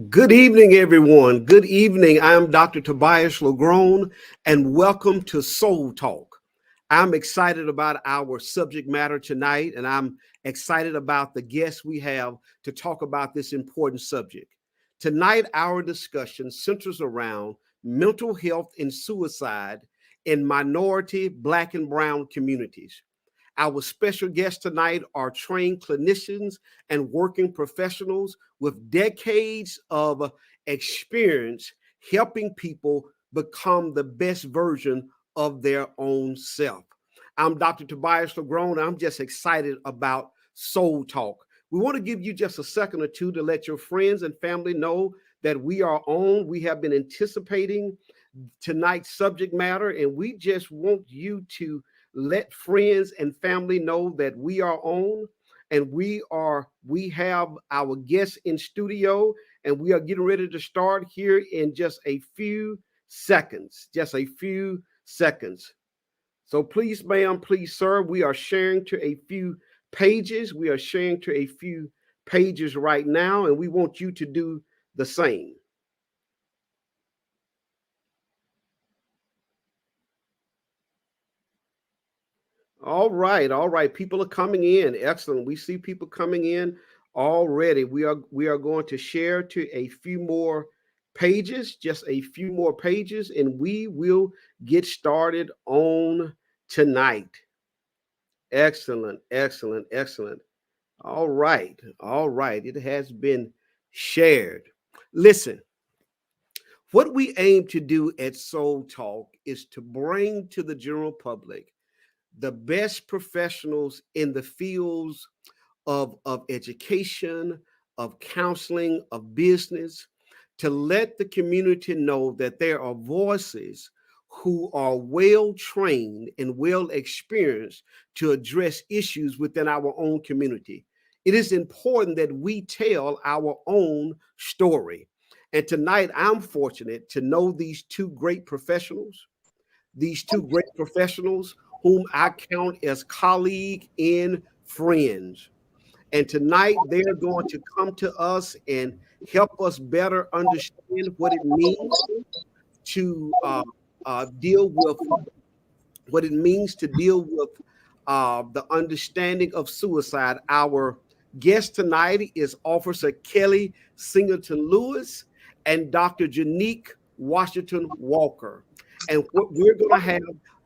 Good evening, everyone. Good evening. I'm Dr. Tobias LaGrone, and welcome to Soul Talk. I'm excited about our subject matter tonight, and I'm excited about the guests we have to talk about this important subject. Tonight, our discussion centers around mental health and suicide in minority, Black, and Brown communities. Our special guests tonight are trained clinicians and working professionals with decades of experience helping people become the best version of their own self. I'm Dr. Tobias LaGrone. I'm just excited about Soul Talk. We want to give you just a second or two to let your friends and family know that we are on. We have been anticipating tonight's subject matter, and we just want you to let friends and family know that we are on, and we have our guests in studio, and we are getting ready to start here in just a few seconds. So please, ma'am, please, sir, we are sharing to a few pages. We are sharing to a few pages right now, and we want you to do the same. All right. People are coming in. Excellent. We see people coming in already. We are going to share to a few more pages, just a few more pages, and we will get started on tonight. Excellent. All right. It has been shared. Listen, what we aim to do at Soul Talk is to bring to the general public the best professionals in the fields of education, of counseling, of business, to let the community know that there are voices who are well trained and well experienced to address issues within our own community. It is important that we tell our own story. And tonight, I'm fortunate to know these two great professionals whom I count as colleagues and friends. And tonight they're going to come to us and help us better understand what it means to deal with the understanding of suicide. Our guest tonight is Officer Kelli Singleton Louis and Dr. Janique Washington Walker. And what we're going to have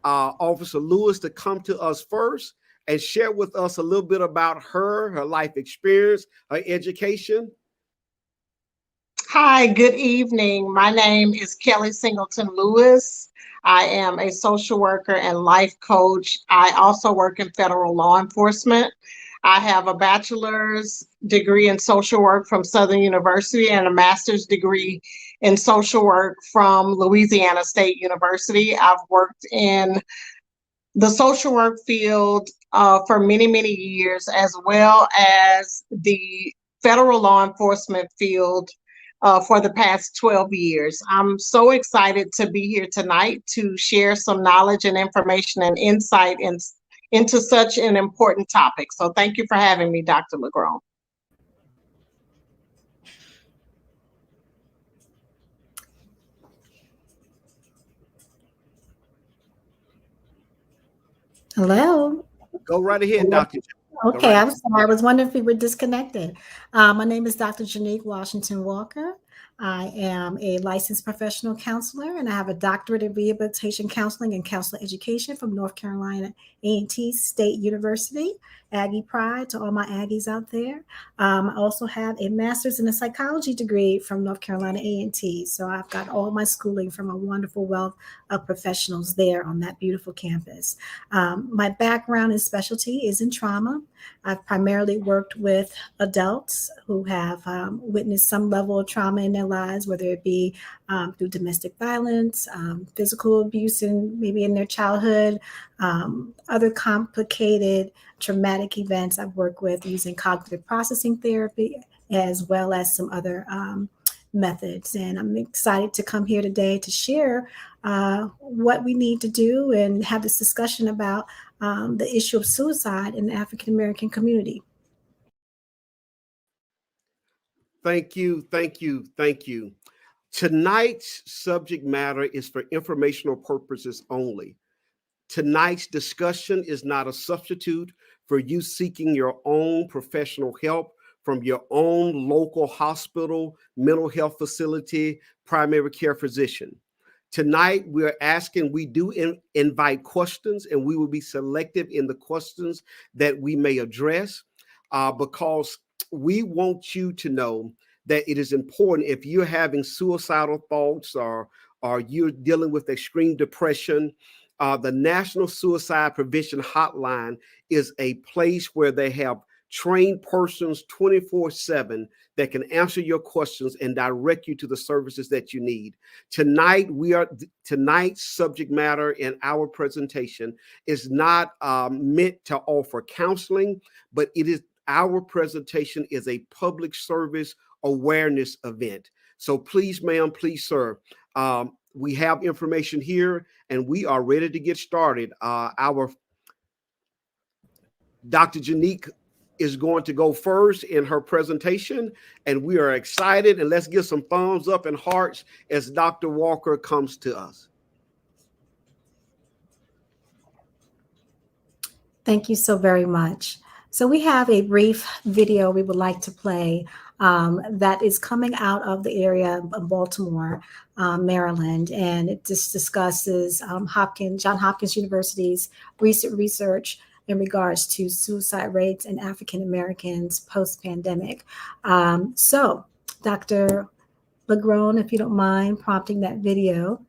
Officer Lewis to come to us first and share with us a little bit about her life experience, her education. Hi, good evening. My name is Kelli Singleton Louis. I am a social worker and life coach. I also work in federal law enforcement. I have a bachelor's degree in social work from Southern University and a master's degree in social work from Louisiana State University. I've worked in the social work field for many, many years, as well as the federal law enforcement field for the past 12 years. I'm so excited to be here tonight to share some knowledge and information and insight into such an important topic. So thank you for having me, Dr. LaGrone. Hello. Go right ahead, Dr. Okay, I'm sorry. I was wondering if we were disconnected. My name is Dr. Janique Washington Walker. I am a licensed professional counselor, and I have a doctorate in rehabilitation counseling and counselor education from North Carolina A&T State University. Aggie pride to all my Aggies out there. I also have a master's in a psychology degree from North Carolina A&T. So I've got all my schooling from a wonderful wealth of professionals there on that beautiful campus. My background and specialty is in trauma. I've primarily worked with adults who have witnessed some level of trauma in their lives, whether it be through domestic violence, physical abuse, and maybe in their childhood, other complicated traumatic events. I've worked with using cognitive processing therapy, as well as some other methods. And I'm excited to come here today to share what we need to do and have this discussion about the issue of suicide in the African American community. Thank you, thank you, thank you. Tonight's subject matter is for informational purposes only. Tonight's discussion is not a substitute for you seeking your own professional help from your own local hospital, mental health facility, primary care physician. Tonight, we do invite questions, and we will be selective in the questions that we may address because we want you to know that it is important if you're having suicidal thoughts or you're dealing with extreme depression. The National Suicide Prevention Hotline is a place where they have trained persons 24/7 that can answer your questions and direct you to the services that you need. Tonight's subject matter in our presentation is not meant to offer counseling, but our presentation is a public service awareness event. So please, ma'am, please, sir, we have information here and we are ready to get started. Our Dr. Jonique is going to go first in her presentation, and we are excited. And let's give some thumbs up and hearts as Dr. Walker comes to us. Thank you so very much. So we have a brief video we would like to play that is coming out of the area of Baltimore, Maryland, and it just discusses Johns Hopkins University's recent research in regards to suicide rates in African Americans post-pandemic. So Dr. LaGrone, if you don't mind prompting that video.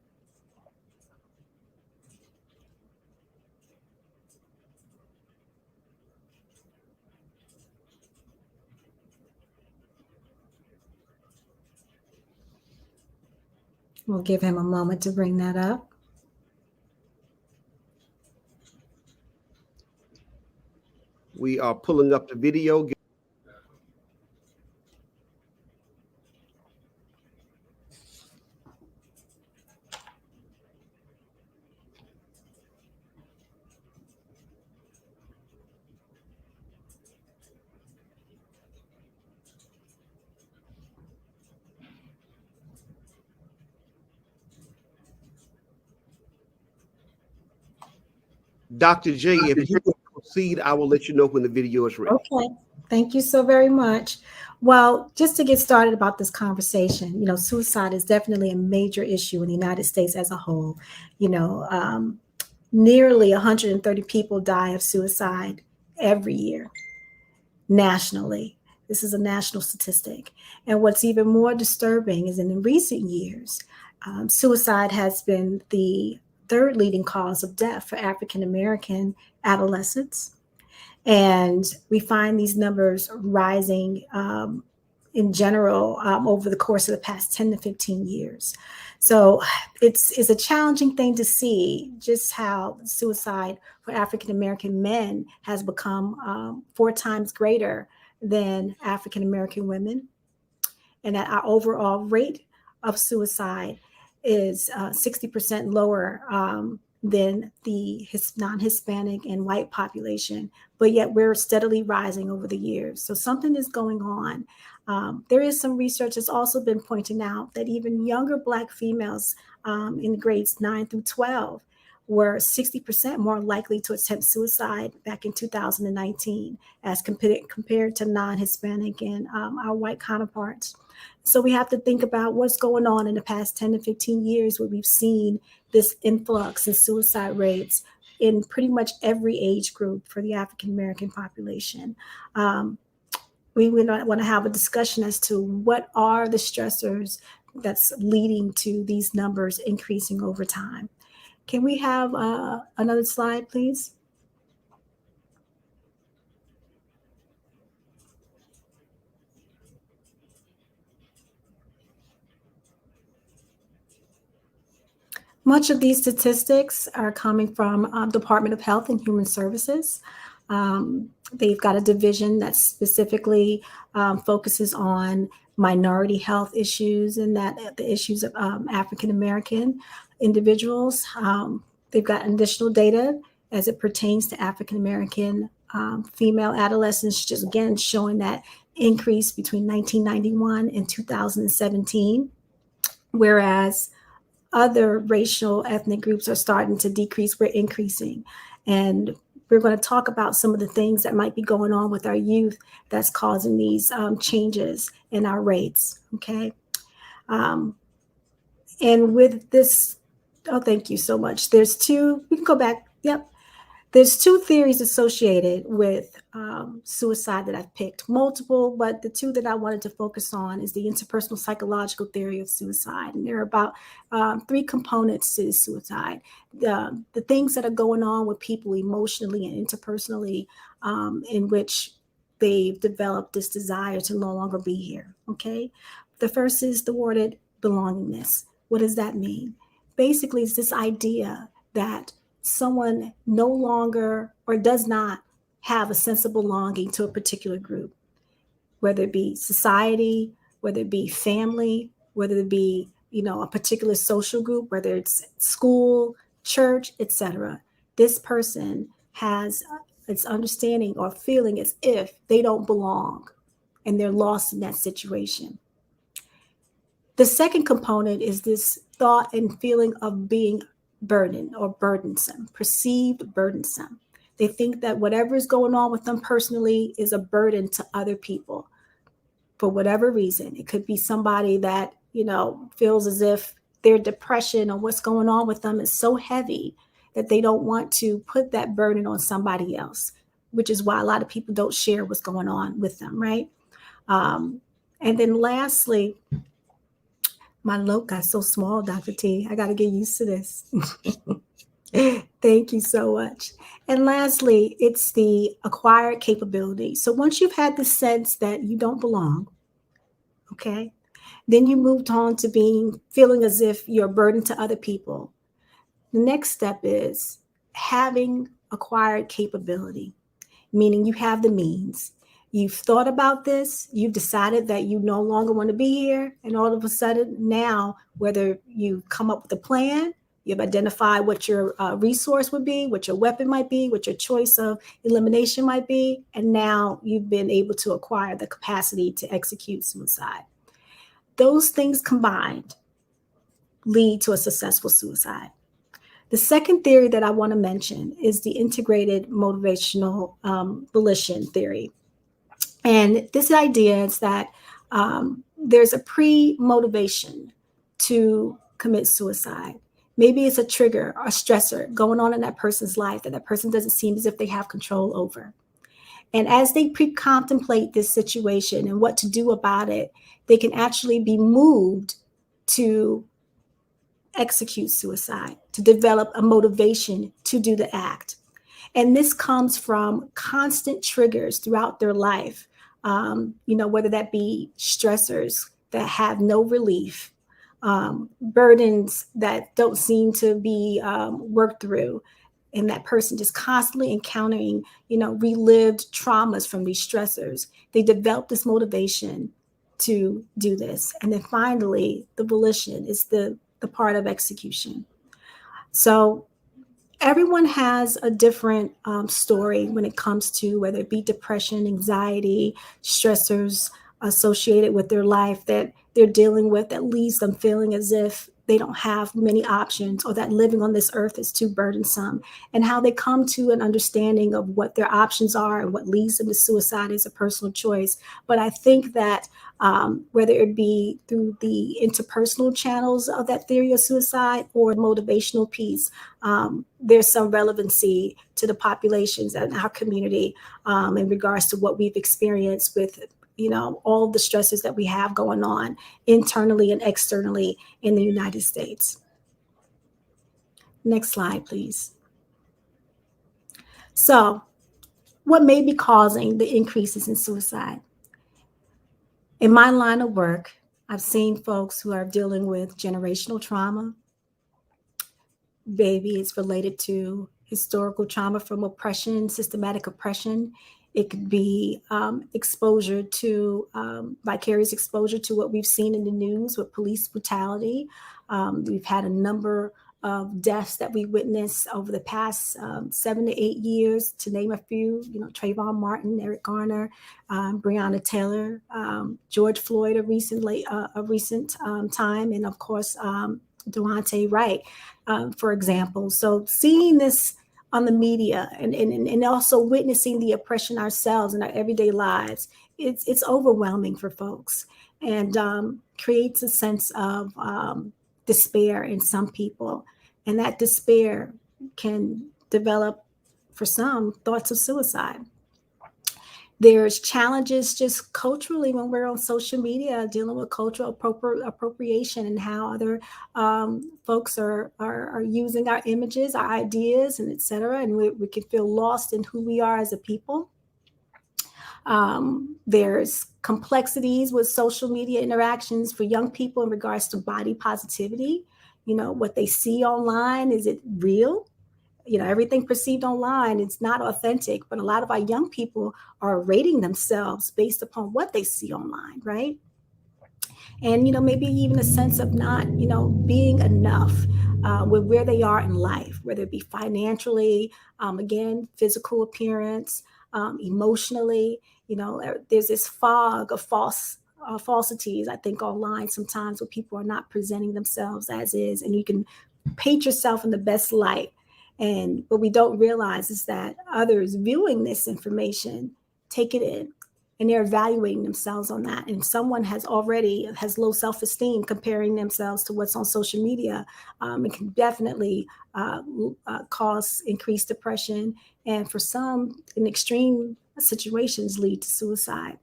We'll give him a moment to bring that up. We are pulling up the video. Dr. J, if you will proceed, I will let you know when the video is ready. Okay, thank you so very much. Well, just to get started about this conversation, suicide is definitely a major issue in the United States as a whole. Nearly 130 people die of suicide every year nationally. This is a national statistic. And what's even more disturbing is in recent years, suicide has been the third leading cause of death for African American adolescents. And we find these numbers rising in general over the course of the past 10 to 15 years. So it's a challenging thing to see just how suicide for African American men has become 4 times greater than African American women, and that our overall rate of suicide is 60% lower than the non-Hispanic and white population, but yet we're steadily rising over the years. So something is going on. There is some research that's also been pointing out that even younger Black females in grades 9 through 12 were 60% more likely to attempt suicide back in 2019 as compared to non-Hispanic and our white counterparts. So we have to think about what's going on in the past 10 to 15 years where we've seen this influx in suicide rates in pretty much every age group for the African American population. We want to have a discussion as to what are the stressors that's leading to these numbers increasing over time. Can we have another slide, please? Much of these statistics are coming from Department of Health and Human Services. They've got a division that specifically focuses on minority health issues and that the issues of African American individuals. They've got additional data as it pertains to African American female adolescents, just again showing that increased between 1991 and 2017, whereas other racial ethnic groups are starting to decrease, we're increasing. And we're going to talk about some of the things that might be going on with our youth that's causing these changes in our rates, okay? And with this, oh, thank you so much. There's two, we can go back, yep. There's two theories associated with suicide that I've picked, multiple, but the two that I wanted to focus on is the interpersonal psychological theory of suicide. And there are about three components to suicide. The things that are going on with people emotionally and interpersonally, in which they've developed this desire to no longer be here, okay? The first is the worded belongingness. What does that mean? Basically, it's this idea that someone no longer or does not have a sense of belonging to a particular group, whether it be society, whether it be family, whether it be, a particular social group, whether it's school, church, etc. This person has its understanding or feeling as if they don't belong and they're lost in that situation. The second component is this thought and feeling of being burdened or burdensome, perceived burdensome. They think that whatever is going on with them personally is a burden to other people for whatever reason. It could be somebody that, feels as if their depression or what's going on with them is so heavy that they don't want to put that burden on somebody else, which is why a lot of people don't share what's going on with them, right? And then lastly, my note got so small, Dr. T. I got to get used to this. Thank you so much. And lastly, it's the acquired capability. So once you've had the sense that you don't belong, okay, then you moved on to feeling as if you're a burden to other people. The next step is having acquired capability, meaning you have the means. You've thought about this, you've decided that you no longer want to be here, and all of a sudden now, whether you come up with a plan, you've identified what your resource would be, what your weapon might be, what your choice of elimination might be, and now you've been able to acquire the capacity to execute suicide. Those things combined lead to a successful suicide. The second theory that I want to mention is the integrated motivational volition theory. And this idea is that there's a pre-motivation to commit suicide. Maybe it's a trigger or a stressor going on in that person's life that person doesn't seem as if they have control over. And as they pre-contemplate this situation and what to do about it, they can actually be moved to execute suicide, to develop a motivation to do the act. And this comes from constant triggers throughout their life, whether that be stressors that have no relief, burdens that don't seem to be worked through, and that person just constantly encountering, relived traumas from these stressors. They develop this motivation to do this. And then finally, the volition is the part of execution. So everyone has a different story when it comes to whether it be depression, anxiety, stressors associated with their life that they're dealing with that leaves them feeling as if they don't have many options or that living on this earth is too burdensome, and how they come to an understanding of what their options are and what leads them to suicide is a personal choice. But I think that whether it be through the interpersonal channels of that theory of suicide or motivational piece, there's some relevancy to the populations and our community in regards to what we've experienced with all the stresses that we have going on internally and externally in the United States. Next slide, please. So what may be causing the increases in suicide? In my line of work, I've seen folks who are dealing with generational trauma. Maybe it's related to historical trauma from oppression, systematic oppression. It could be exposure to vicarious exposure to what we've seen in the news with police brutality. We've had a number of deaths that we witnessed over the past 7 to 8 years, to name a few, Trayvon Martin, Eric Garner, Breonna Taylor, George Floyd, a recent time, and of course, Deontay Wright, for example. So seeing this on the media and also witnessing the oppression ourselves in our everyday lives, it's overwhelming for folks, and creates a sense of despair in some people. And that despair can develop, for some, thoughts of suicide. There's challenges just culturally when we're on social media dealing with cultural appropriation and how other folks are using our images, our ideas, and et cetera. And we can feel lost in who we are as a people. There's complexities with social media interactions for young people in regards to body positivity. What they see online, is it real? Everything perceived online, it's not authentic, but a lot of our young people are rating themselves based upon what they see online, right? And, maybe even a sense of not, being enough with where they are in life, whether it be financially, again, physical appearance, emotionally. There's this fog of falsities, I think, online sometimes, where people are not presenting themselves as is, and you can paint yourself in the best light. And what we don't realize is that others viewing this information take it in, and they're evaluating themselves on that. And someone has low self-esteem comparing themselves to what's on social media. It can definitely cause increased depression, and for some, in extreme situations, lead to suicide.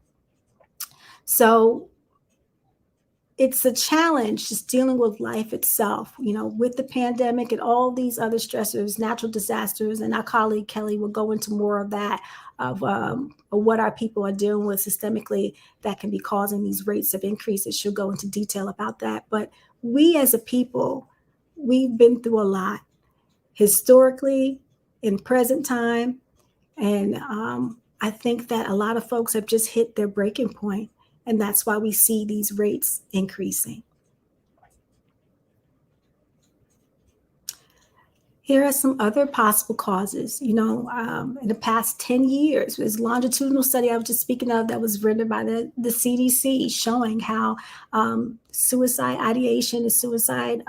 So it's a challenge just dealing with life itself, with the pandemic and all these other stressors, natural disasters. And our colleague Kelli will go into more of that, of what our people are dealing with systemically that can be causing these rates of increases. She'll go into detail about that. But we as a people, we've been through a lot historically, in present time. And I think that a lot of folks have just hit their breaking point. And that's why we see these rates increasing. Here are some other possible causes. In the past 10 years, there's a longitudinal study I was just speaking of that was written by the CDC, showing how suicide ideation and suicide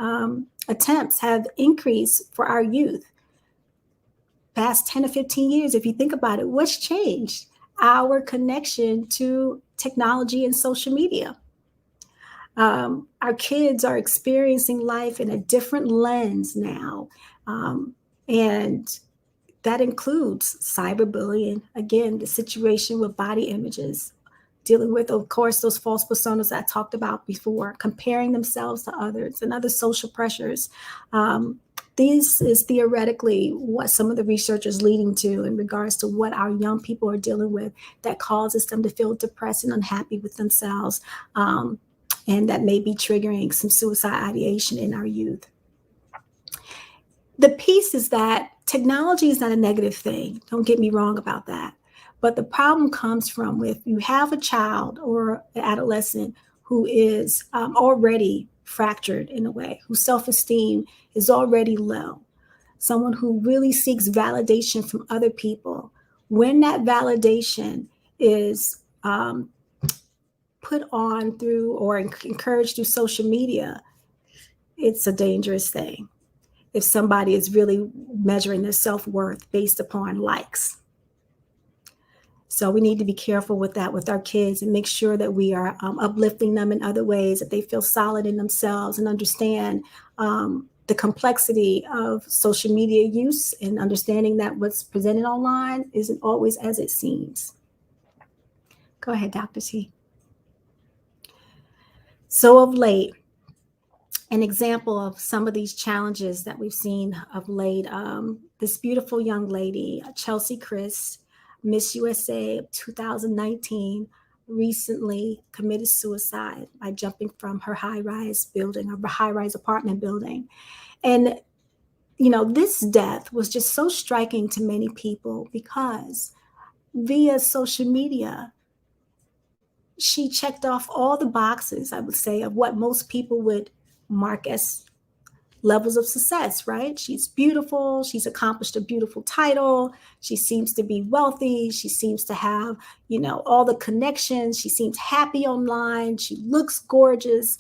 attempts have increased for our youth. Past 10 to 15 years, if you think about it, what's changed? Our connection to technology and social media. Our kids are experiencing life in a different lens now. And that includes cyberbullying. Again, the situation with body images, dealing with, of course, those false personas I talked about before, comparing themselves to others, and other social pressures. This is theoretically what some of the research is leading to in regards to what our young people are dealing with that causes them to feel depressed and unhappy with themselves, and that may be triggering some suicide ideation in our youth. The piece is that technology is not a negative thing. Don't get me wrong about that. But the problem comes from if you have a child or an adolescent who is already fractured in a way, whose self-esteem is already low, someone who really seeks validation from other people. When that validation is put on through or encouraged through social media, it's a dangerous thing. If somebody is really measuring their self-worth based upon likes. So we need to be careful with that with our kids and make sure that we are uplifting them in other ways, that they feel solid in themselves and understand the complexity of social media use, and understanding that what's presented online isn't always as it seems. Go ahead, Dr. T. So of late, an example of some of these challenges that we've seen of late, this beautiful young lady, Chelsea Chris, Miss USA 2019, recently committed suicide by jumping from her high-rise building, or high-rise apartment building. And, this death was just so striking to many people because via social media, she checked off all the boxes, I would say, of what most people would mark as, levels of success, right? She's beautiful. She's accomplished a beautiful title. She seems to be wealthy. She seems to have, all the connections. She seems happy online. She looks gorgeous.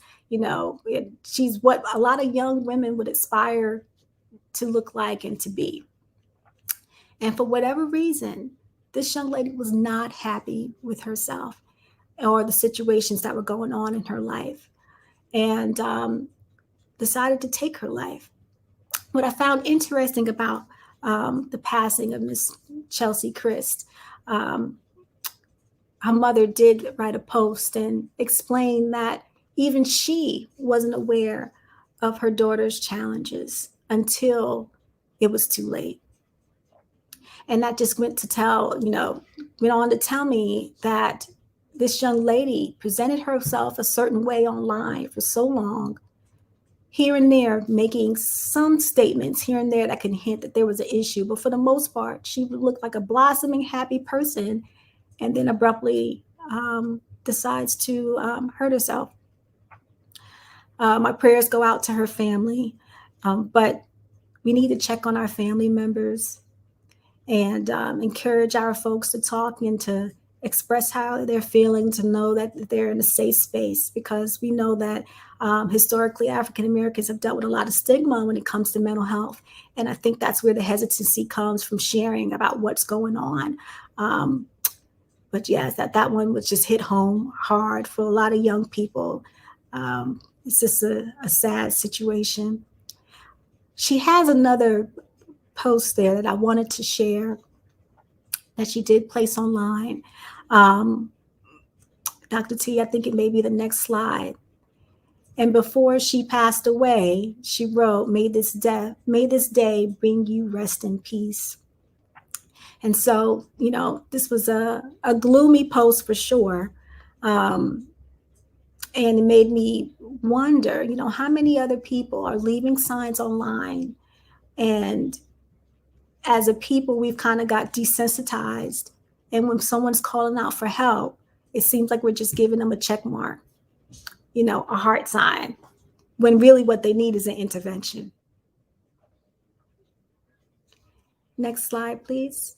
She's what a lot of young women would aspire to look like and to be. And for whatever reason, this young lady was not happy with herself or the situations that were going on in her life, and decided to take her life. What I found interesting about the passing of Miss Chelsea Christ, her mother did write a post and explain that even she wasn't aware of her daughter's challenges until it was too late. And that just went on to tell me that this young lady presented herself a certain way online for so long, here and there, making some statements here and there that can hint that there was an issue. But for the most part, she would look like a blossoming, happy person, and then abruptly decides to hurt herself. My prayers go out to her family, but we need to check on our family members and encourage our folks to talk and to express how they're feeling, to know that they're in a safe space, because we know that historically African Americans have dealt with a lot of stigma when it comes to mental health. And I think that's where the hesitancy comes from, sharing about what's going on. But yes, that one was just hit home hard for a lot of young people. It's just a sad situation. She has another post there that I wanted to share that she did place online. Dr. T, I think it may be the next slide. And before she passed away, she wrote, may this day bring you rest in peace. And so, this was a gloomy post for sure. And it made me wonder, how many other people are leaving signs online, and as a people, we've kind of got desensitized. And when someone's calling out for help, it seems like we're just giving them a check mark, a heart sign, when really what they need is an intervention. Next slide, please.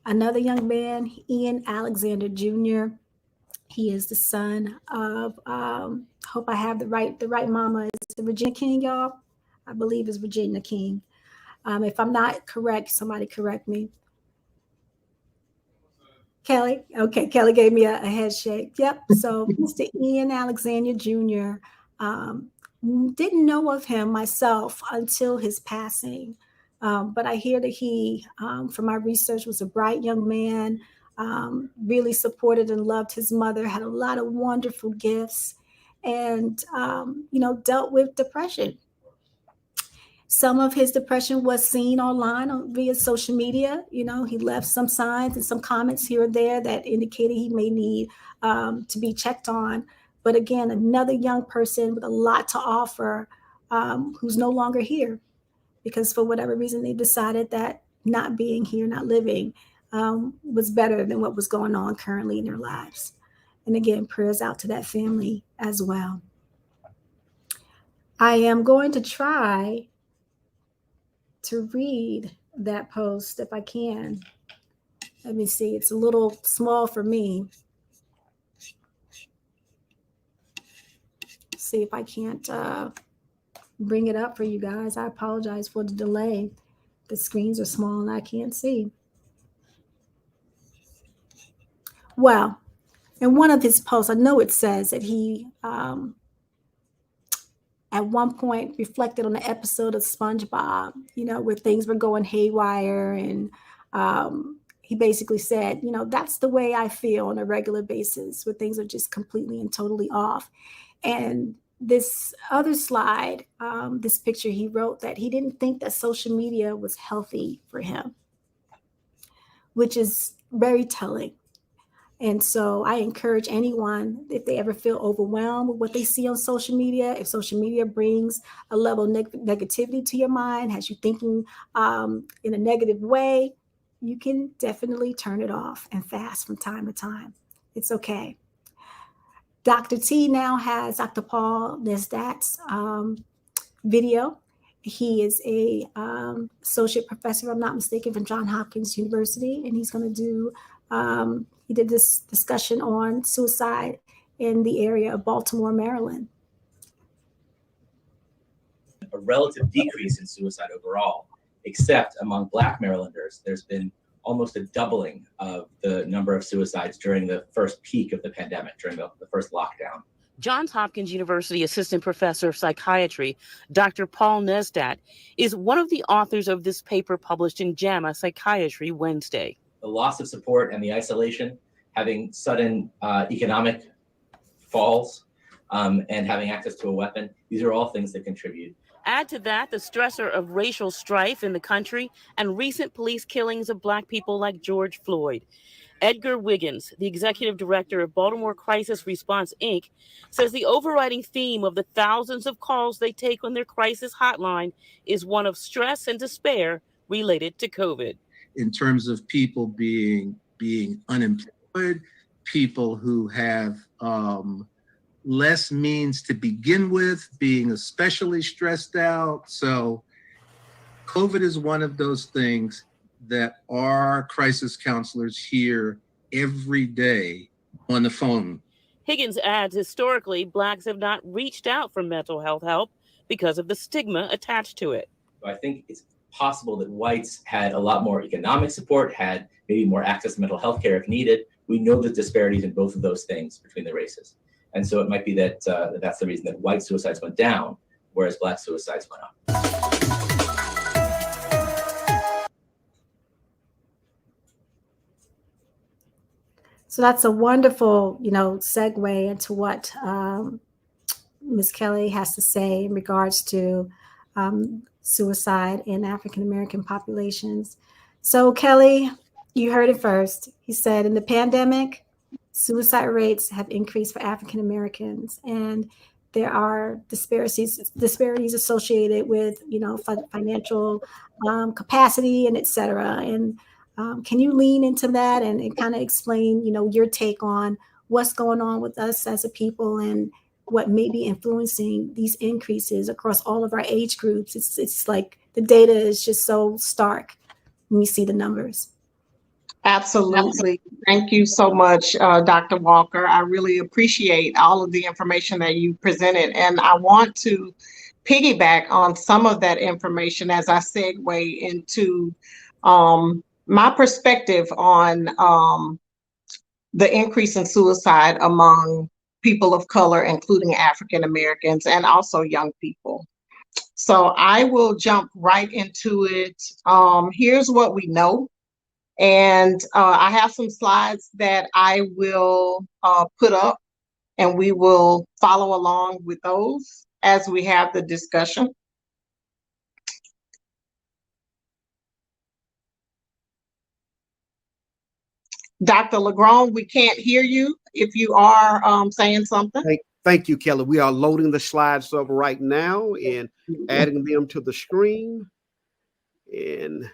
Another young man, Ian Alexander Jr. He is the son of, hope I have the right mama. Is it Regina King, y'all? I believe it's Regina King. If I'm not correct, somebody correct me. Kelly? Okay, Kelly gave me a head shake. Yep, so Mr. Ian Alexander Jr., didn't know of him myself until his passing. But I hear that he, from my research, was a bright young man, really supported and loved his mother, had a lot of wonderful gifts, and, dealt with depression. Some of his depression was seen online via social media. He left some signs and some comments here or there that indicated he may need to be checked on. But again, another young person with a lot to offer, who's no longer here, because for whatever reason, they decided that not being here, not living, was better than what was going on currently in their lives. And again, prayers out to that family as well. I am going to try to read that post if I can. Let me see. It's a little small for me. See if I can't bring it up for you guys. I apologize for the delay. The screens are small and I can't see. Well, in one of his posts, I know it says that he at one point reflected on the episode of SpongeBob, where things were going haywire. And he basically said, that's the way I feel on a regular basis, where things are just completely and totally off. And this other slide, this picture, he wrote that he didn't think that social media was healthy for him, which is very telling. And so I encourage anyone, if they ever feel overwhelmed with what they see on social media, if social media brings a level of negativity to your mind, has you thinking in a negative way, you can definitely turn it off and fast from time to time. It's okay. Dr. T now has Dr. Paul Nesdat's video. He is a associate professor, if I'm not mistaken, from Johns Hopkins University, and he's going to do. He did this discussion on suicide in the area of Baltimore, Maryland. A relative decrease in suicide overall, except among Black Marylanders, there's been almost a doubling of the number of suicides during the first peak of the pandemic, during the first lockdown. Johns Hopkins University Assistant Professor of Psychiatry, Dr. Paul Nesdat, is one of the authors of this paper published in JAMA Psychiatry Wednesday. The loss of support and the isolation, having sudden economic falls, and having access to a weapon, these are all things that contribute. Add to that the stressor of racial strife in the country and recent police killings of Black people like George Floyd. Edgar Wiggins, the executive director of Baltimore Crisis Response, Inc., says the overriding theme of the thousands of calls they take on their crisis hotline is one of stress and despair related to COVID. In terms of people being unemployed, people who have less means to begin with, being especially stressed out. So COVID is one of those things that our crisis counselors hear every day on the phone. Higgins adds, historically, Blacks have not reached out for mental health help because of the stigma attached to it. I think it's possible that whites had a lot more economic support, had maybe more access to mental health care if needed. We know the disparities in both of those things between the races. And so it might be that that's the reason that white suicides went down, whereas Black suicides went up. So that's a wonderful, segue into what Ms. Kelli has to say in regards to suicide in African American populations. So Kelli, you heard it first. He said in the pandemic, suicide rates have increased for African Americans, and there are disparities associated with, financial capacity and et cetera. And can you lean into that and kind of explain, your take on what's going on with us as a people and what may be influencing these increases across all of our age groups? It's like the data is just so stark when we see the numbers. Absolutely. Thank you so much, Dr. Walker. I really appreciate all of the information that you presented. And I want to piggyback on some of that information as I segue into my perspective on the increase in suicide among people of color, including African Americans and also young people. So I will jump right into it. Here's what we know. And I have some slides that I will put up, and we will follow along with those as we have the discussion. Dr. LaGrone, we can't hear you if you are saying something. Thank you, Kelli. We are loading the slides up right now and adding them to the screen. And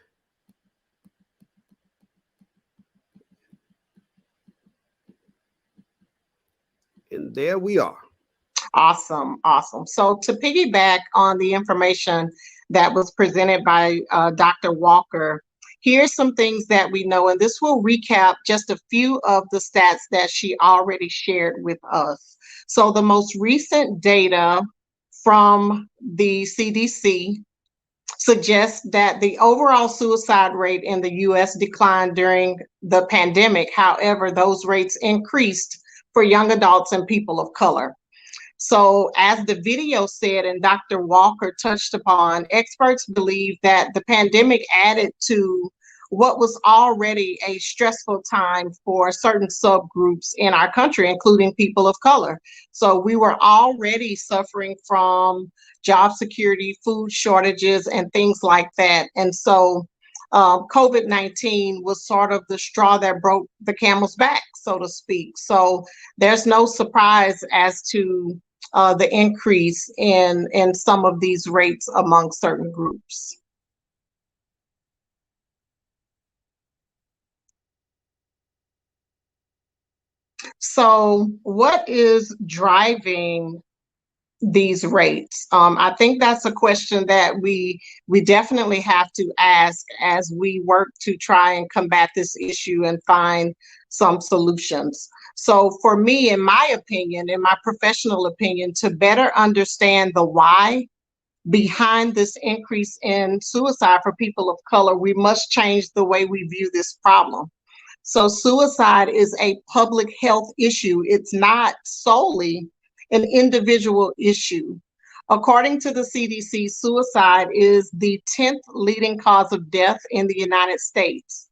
there we are. Awesome. So to piggyback on the information that was presented by Dr. Walker, here's some things that we know, and this will recap just a few of the stats that she already shared with us. So the most recent data from the CDC suggests that the overall suicide rate in the US declined during the pandemic. However, those rates increased for young adults and people of color. So as the video said, and Dr. Walker touched upon, experts believe that the pandemic added to what was already a stressful time for certain subgroups in our country, including people of color. So we were already suffering from job security, food shortages, and things like that. And so COVID-19 was sort of the straw that broke the camel's back, so to speak. So there's no surprise as to the increase in some of these rates among certain groups. So what is driving these rates? I think that's a question that we definitely have to ask as we work to try and combat this issue and find some solutions. So for me, in my opinion, in my professional opinion, to better understand the why behind this increase in suicide for people of color, we must change the way we view this problem. So suicide is a public health issue. It's not solely an individual issue. According to the CDC, suicide is the 10th leading cause of death in the United States.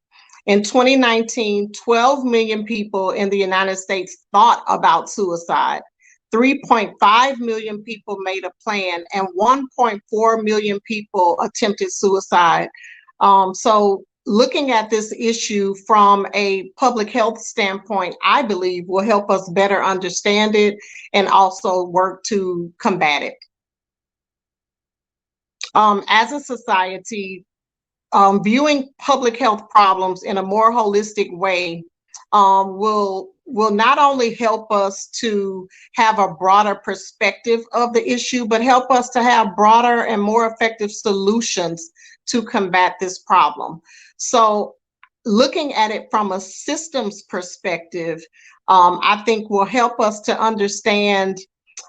In 2019, 12 million people in the United States thought about suicide. 3.5 million people made a plan, and 1.4 million people attempted suicide. So looking at this issue from a public health standpoint, I believe will help us better understand it and also work to combat it. As a society, viewing public health problems in a more holistic way will not only help us to have a broader perspective of the issue, but help us to have broader and more effective solutions to combat this problem. So looking at it from a systems perspective, I think will help us to understand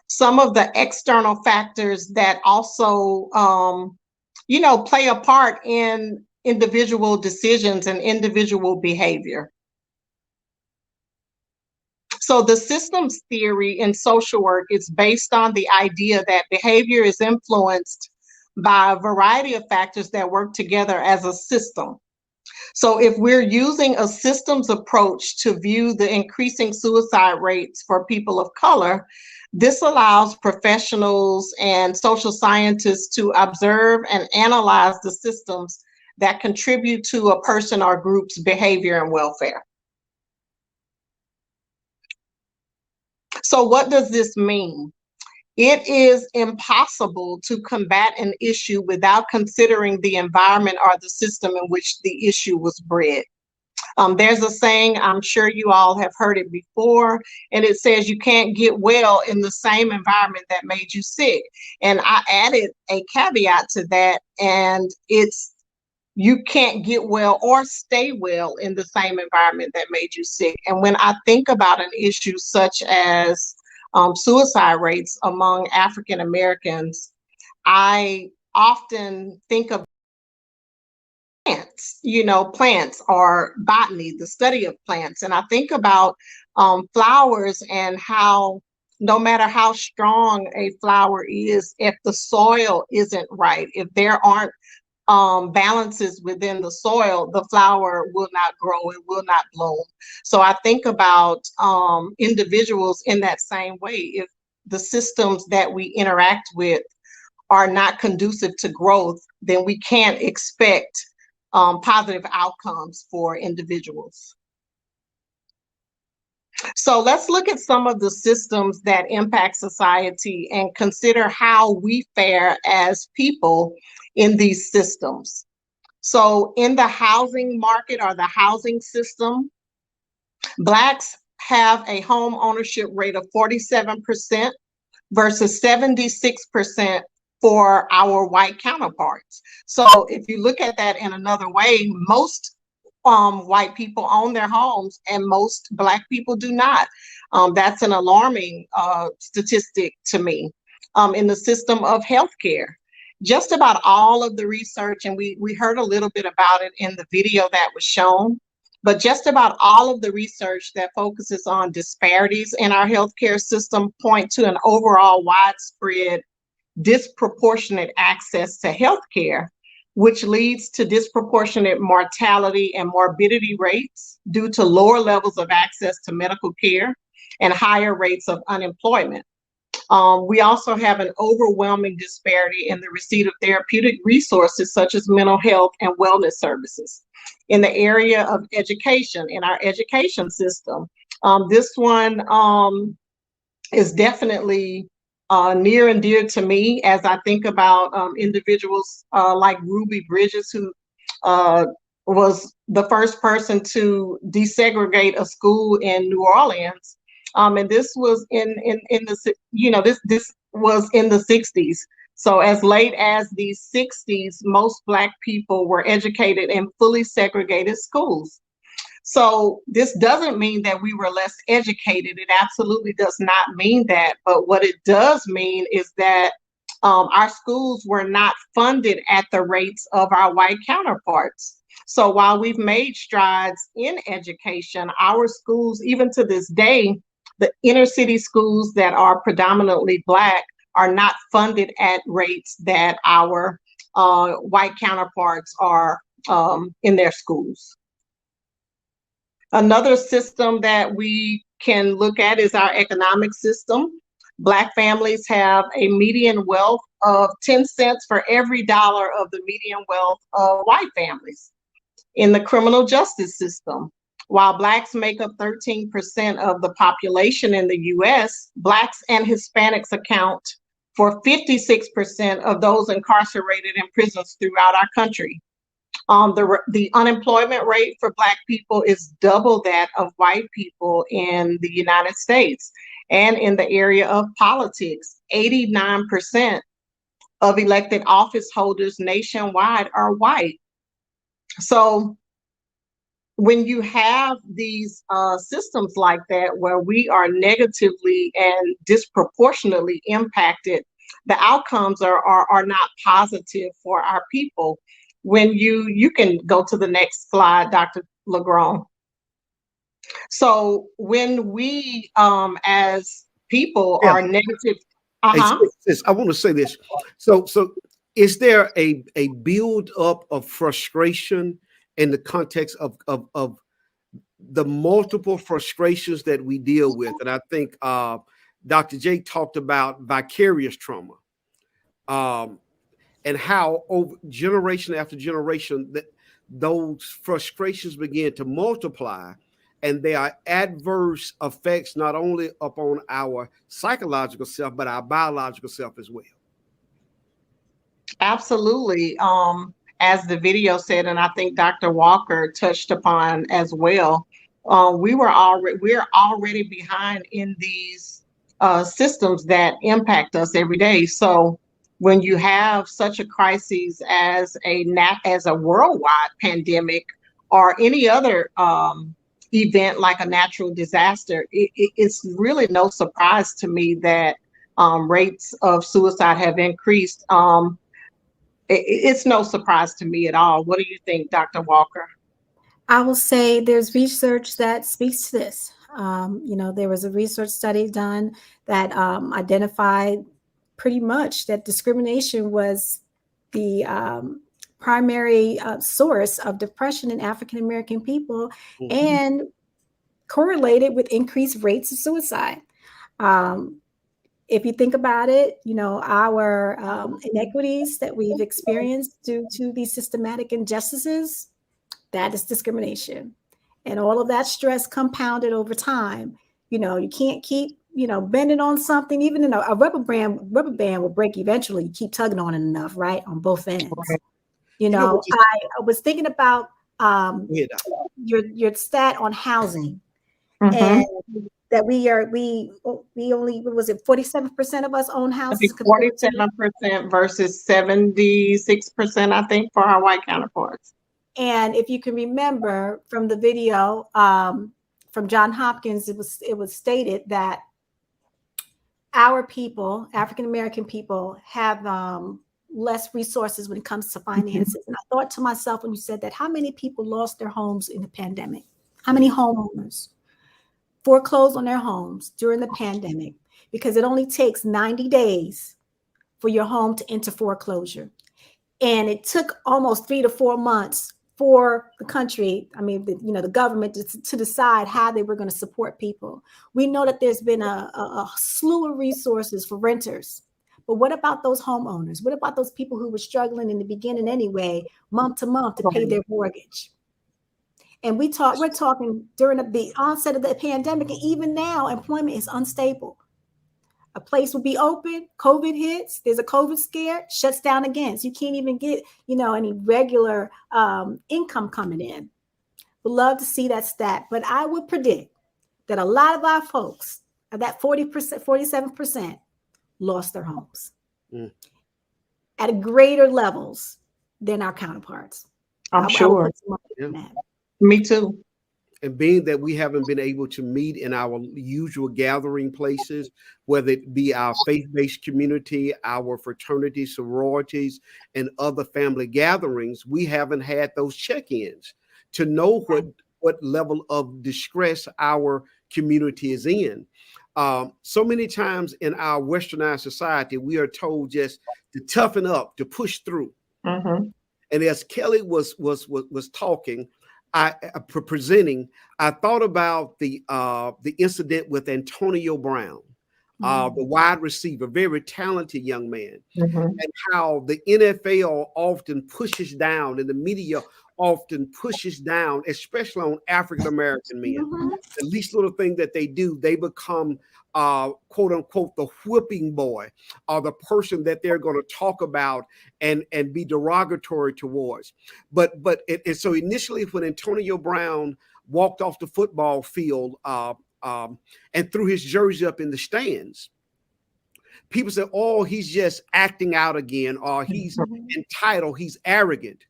some of the external factors that also, play a part in individual decisions and individual behavior. So the systems theory in social work is based on the idea that behavior is influenced by a variety of factors that work together as a system. So if we're using a systems approach to view the increasing suicide rates for people of color, this allows professionals and social scientists to observe and analyze the systems that contribute to a person or group's behavior and welfare. So what does this mean? It is impossible to combat an issue without considering the environment or the system in which the issue was bred. There's a saying, I'm sure you all have heard it before, and it says you can't get well in the same environment that made you sick. And I added a caveat to that, and it's you can't get well or stay well in the same environment that made you sick. And when I think about an issue such as suicide rates among African Americans, I often think of plants, plants or botany, the study of plants. And I think about flowers and how no matter how strong a flower is, if the soil isn't right, if there aren't balances within the soil, the flower will not grow, it will not bloom. So I think about individuals in that same way. If the systems that we interact with are not conducive to growth, then we can't expect positive outcomes for individuals. So let's look at some of the systems that impact society and consider how we fare as people in these systems. So in the housing market or the housing system, Blacks have a home ownership rate of 47% versus 76% for our white counterparts. So if you look at that in another way, most white people own their homes and most Black people do not. That's an alarming statistic to me. In the system of healthcare, just about all of the research, and we heard a little bit about it in the video that was shown, but just about all of the research that focuses on disparities in our healthcare system point to an overall widespread disproportionate access to healthcare, which leads to disproportionate mortality and morbidity rates due to lower levels of access to medical care and higher rates of unemployment. We also have an overwhelming disparity in the receipt of therapeutic resources such as mental health and wellness services. In the area of education, in our education system, this one is definitely near and dear to me as I think about individuals like Ruby Bridges, who was the first person to desegregate a school in New Orleans. And this was in the, this was in the 60s. So as late as the 60s, most Black people were educated in fully segregated schools. So this doesn't mean that we were less educated. It absolutely does not mean that. But what it does mean is that our schools were not funded at the rates of our white counterparts. So while we've made strides in education, our schools, even to this day, the inner city schools that are predominantly Black are not funded at rates that our white counterparts are in their schools. Another system that we can look at is our economic system. Black families have a median wealth of 10 cents for every dollar of the median wealth of white families. In the criminal justice system, while Blacks make up 13% of the population in the US, Blacks and Hispanics account for 56% of those incarcerated in prisons throughout our country. The unemployment rate for Black people is double that of white people in the United States. And in the area of politics, 89% of elected office holders nationwide are white. So when you have these systems like that, where we are negatively and disproportionately impacted, the outcomes are not positive for our people. When you can go to the next slide, Dr. LaGrone. So when we as people are negative, Hey, sis, I want to say this. So is there a build up of frustration in the context of the multiple frustrations that we deal with? And I think Dr. J talked about vicarious trauma. And how over generation after generation that those frustrations begin to multiply, and they are adverse effects not only upon our psychological self, but our biological self as well. Absolutely. As the video said, and I think Dr. Walker touched upon as well, we're already behind in these systems that impact us every day. So when you have such a crisis as a worldwide pandemic or any other event like a natural disaster, it's really no surprise to me that rates of suicide have increased. It's no surprise to me at all. What do you think, Dr. Walker? I will say there's research that speaks to this. There was a research study done that identified pretty much that discrimination was the primary source of depression in African American people, mm-hmm. and correlated with increased rates of suicide. If you think about it, our inequities that we've experienced due to these systematic injustices, that is discrimination. And all of that stress compounded over time. You can't keep, bending on something. Even in a rubber band will break eventually. You keep tugging on it enough, right? On both ends. Right. I was thinking about your stat on housing. Mm-hmm. And that we only, was it 47% of us own houses? 47% versus 76%, I think, for our white counterparts. And if you can remember from the video from Johns Hopkins, it was stated that our people, African American people, have less resources when it comes to finances. And I thought to myself when you said that, how many people lost their homes in the pandemic? How many homeowners foreclosed on their homes during the pandemic? Because it only takes 90 days for your home to enter foreclosure. And it took almost 3 to 4 months for the country, the government to decide how they were going to support people. We know that there's been a slew of resources for renters. But what about those homeowners? What about those people who were struggling in the beginning anyway, month to month, to pay their mortgage? And we're talking during the onset of the pandemic, and even now, employment is unstable. A place will be open, COVID hits, there's a COVID scare, shuts down again. So you can't even get, any regular income coming in. Would love to see that stat, but I would predict that a lot of our folks, that 40%, 47%, lost their homes Mm. at greater levels than our counterparts. I'm sure. Yeah. Me too. And being that we haven't been able to meet in our usual gathering places, whether it be our faith-based community, our fraternities, sororities, and other family gatherings, we haven't had those check-ins to know what level of distress our community is in. So many times in our westernized society, we are told just to toughen up, to push through. Mm-hmm. And as Kelli was talking, presenting, I thought about the incident with Antonio Brown, the wide receiver, very talented young man, Mm-hmm. and how the NFL often pushes down and the media often pushes down, especially on African American men. Mm-hmm. The least little thing that they do, they become quote unquote the whipping boy, or the person that they're going to talk about and be derogatory towards. But so initially when Antonio Brown walked off the football field and threw his jersey up in the stands, people said, oh, he's just acting out again, or he's entitled, he's arrogant.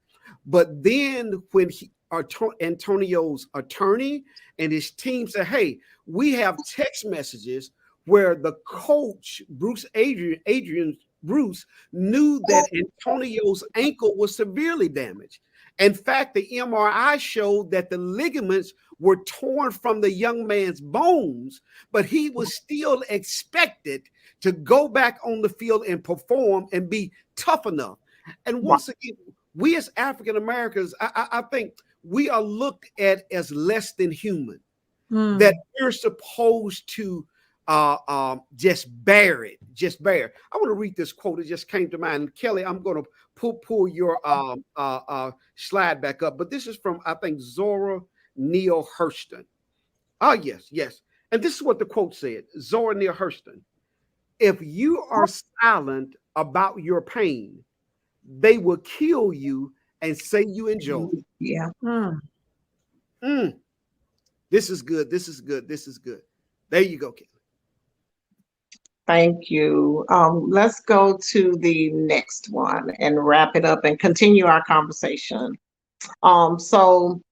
But then when Antonio's attorney and his team said, hey, we have text messages where the coach, Adrian Bruce, knew that Antonio's ankle was severely damaged. In fact, the MRI showed that the ligaments were torn from the young man's bones, but he was still expected to go back on the field and perform and be tough enough. And once again, we as African Americans, I think we are looked at as less than human, that we're supposed to just bear it, just bear. I want to read this quote. It just came to mind. Kelli, I'm going to pull your slide back up, but this is from, I think, Zora Neale Hurston. Oh, yes. And this is what the quote said. Zora Neale Hurston: if you are silent about your pain, they will kill you and say you enjoy it. Yeah. This is good. There you go, Kelli. Thank you. Let's go to the next one and wrap it up and continue our conversation. So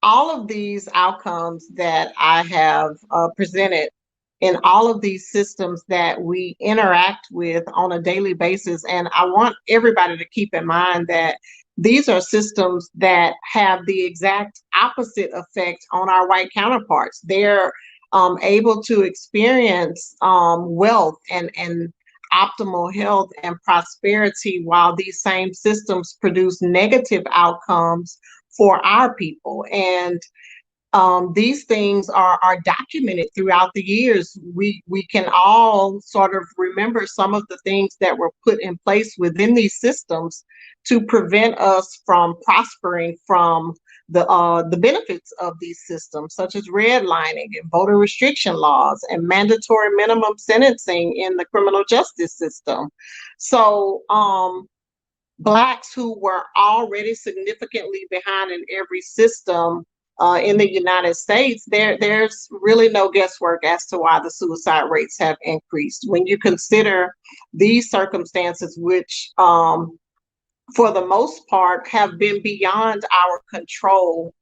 all of these outcomes that I have presented in all of these systems that we interact with on a daily basis, and I want everybody to keep in mind that these are systems that have the exact opposite effect on our white counterparts. They're able to experience wealth and optimal health and prosperity, while these same systems produce negative outcomes for our people. And these things are documented throughout the years. We can all sort of remember some of the things that were put in place within these systems to prevent us from prospering from the benefits of these systems, such as redlining and voter restriction laws and mandatory minimum sentencing in the criminal justice system. So Blacks who were already significantly behind in every system in the United States, there's really no guesswork as to why the suicide rates have increased. When you consider these circumstances, which for the most part have been beyond our control,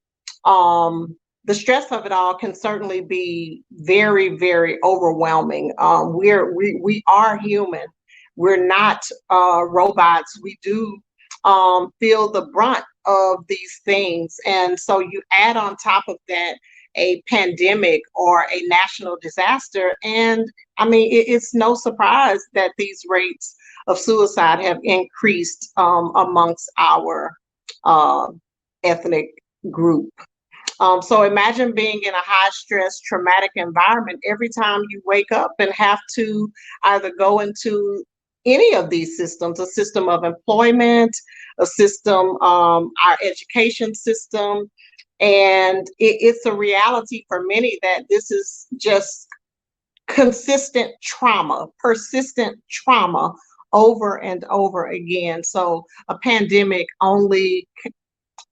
the stress of it all can certainly be very, very overwhelming. We are human. We're not robots. We do feel the brunt of these things. And so you add on top of that a pandemic or a national disaster. And I mean, it's no surprise that these rates of suicide have increased amongst our ethnic group. So imagine being in a high stress, traumatic environment every time you wake up and have to either go into any of these systems, a system of employment, a system, our education system. And it's a reality for many that this is just consistent trauma, persistent trauma over and over again. So a pandemic only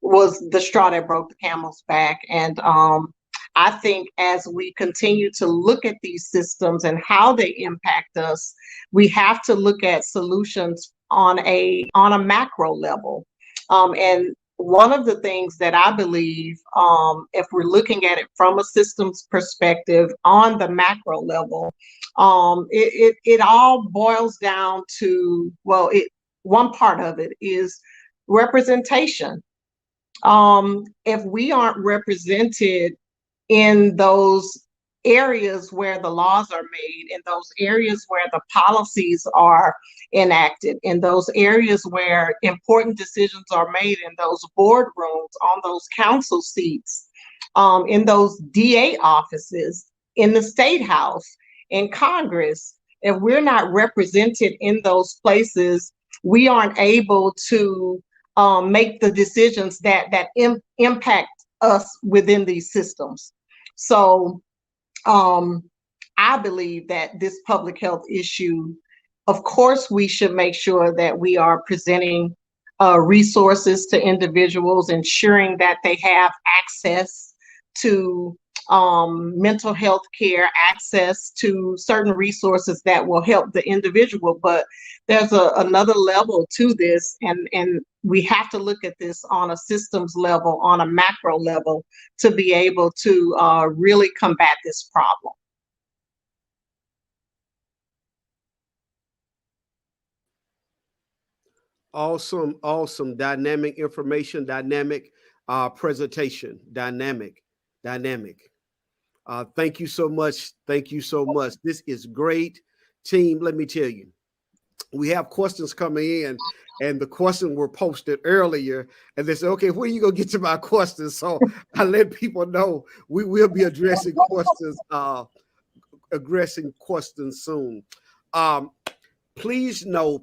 was the straw that broke the camel's back. And I think as we continue to look at these systems and how they impact us, we have to look at solutions on a macro level. And one of the things that I believe, if we're looking at it from a systems perspective on the macro level, it all boils down to, well, one part of it is representation. If we aren't represented in those areas where the laws are made, in those areas where the policies are enacted, in those areas where important decisions are made, in those boardrooms, on those council seats, in those DA offices, in the state house, in Congress, if we're not represented in those places, we aren't able to make the decisions that impact us within these systems. So I believe that this public health issue, of course, we should make sure that we are presenting resources to individuals, ensuring that they have access to mental health care, access to certain resources that will help the individual. But there's another level to this, and we have to look at this on a systems level, on a macro level, to be able to really combat this problem. Awesome, awesome. Dynamic information, dynamic presentation, dynamic. Thank you so much. Thank you so much. This is great. Team, let me tell you, we have questions coming in, and the questions were posted earlier, and they said, okay, when are you going to get to my questions? So I let people know we will be addressing questions soon. Please know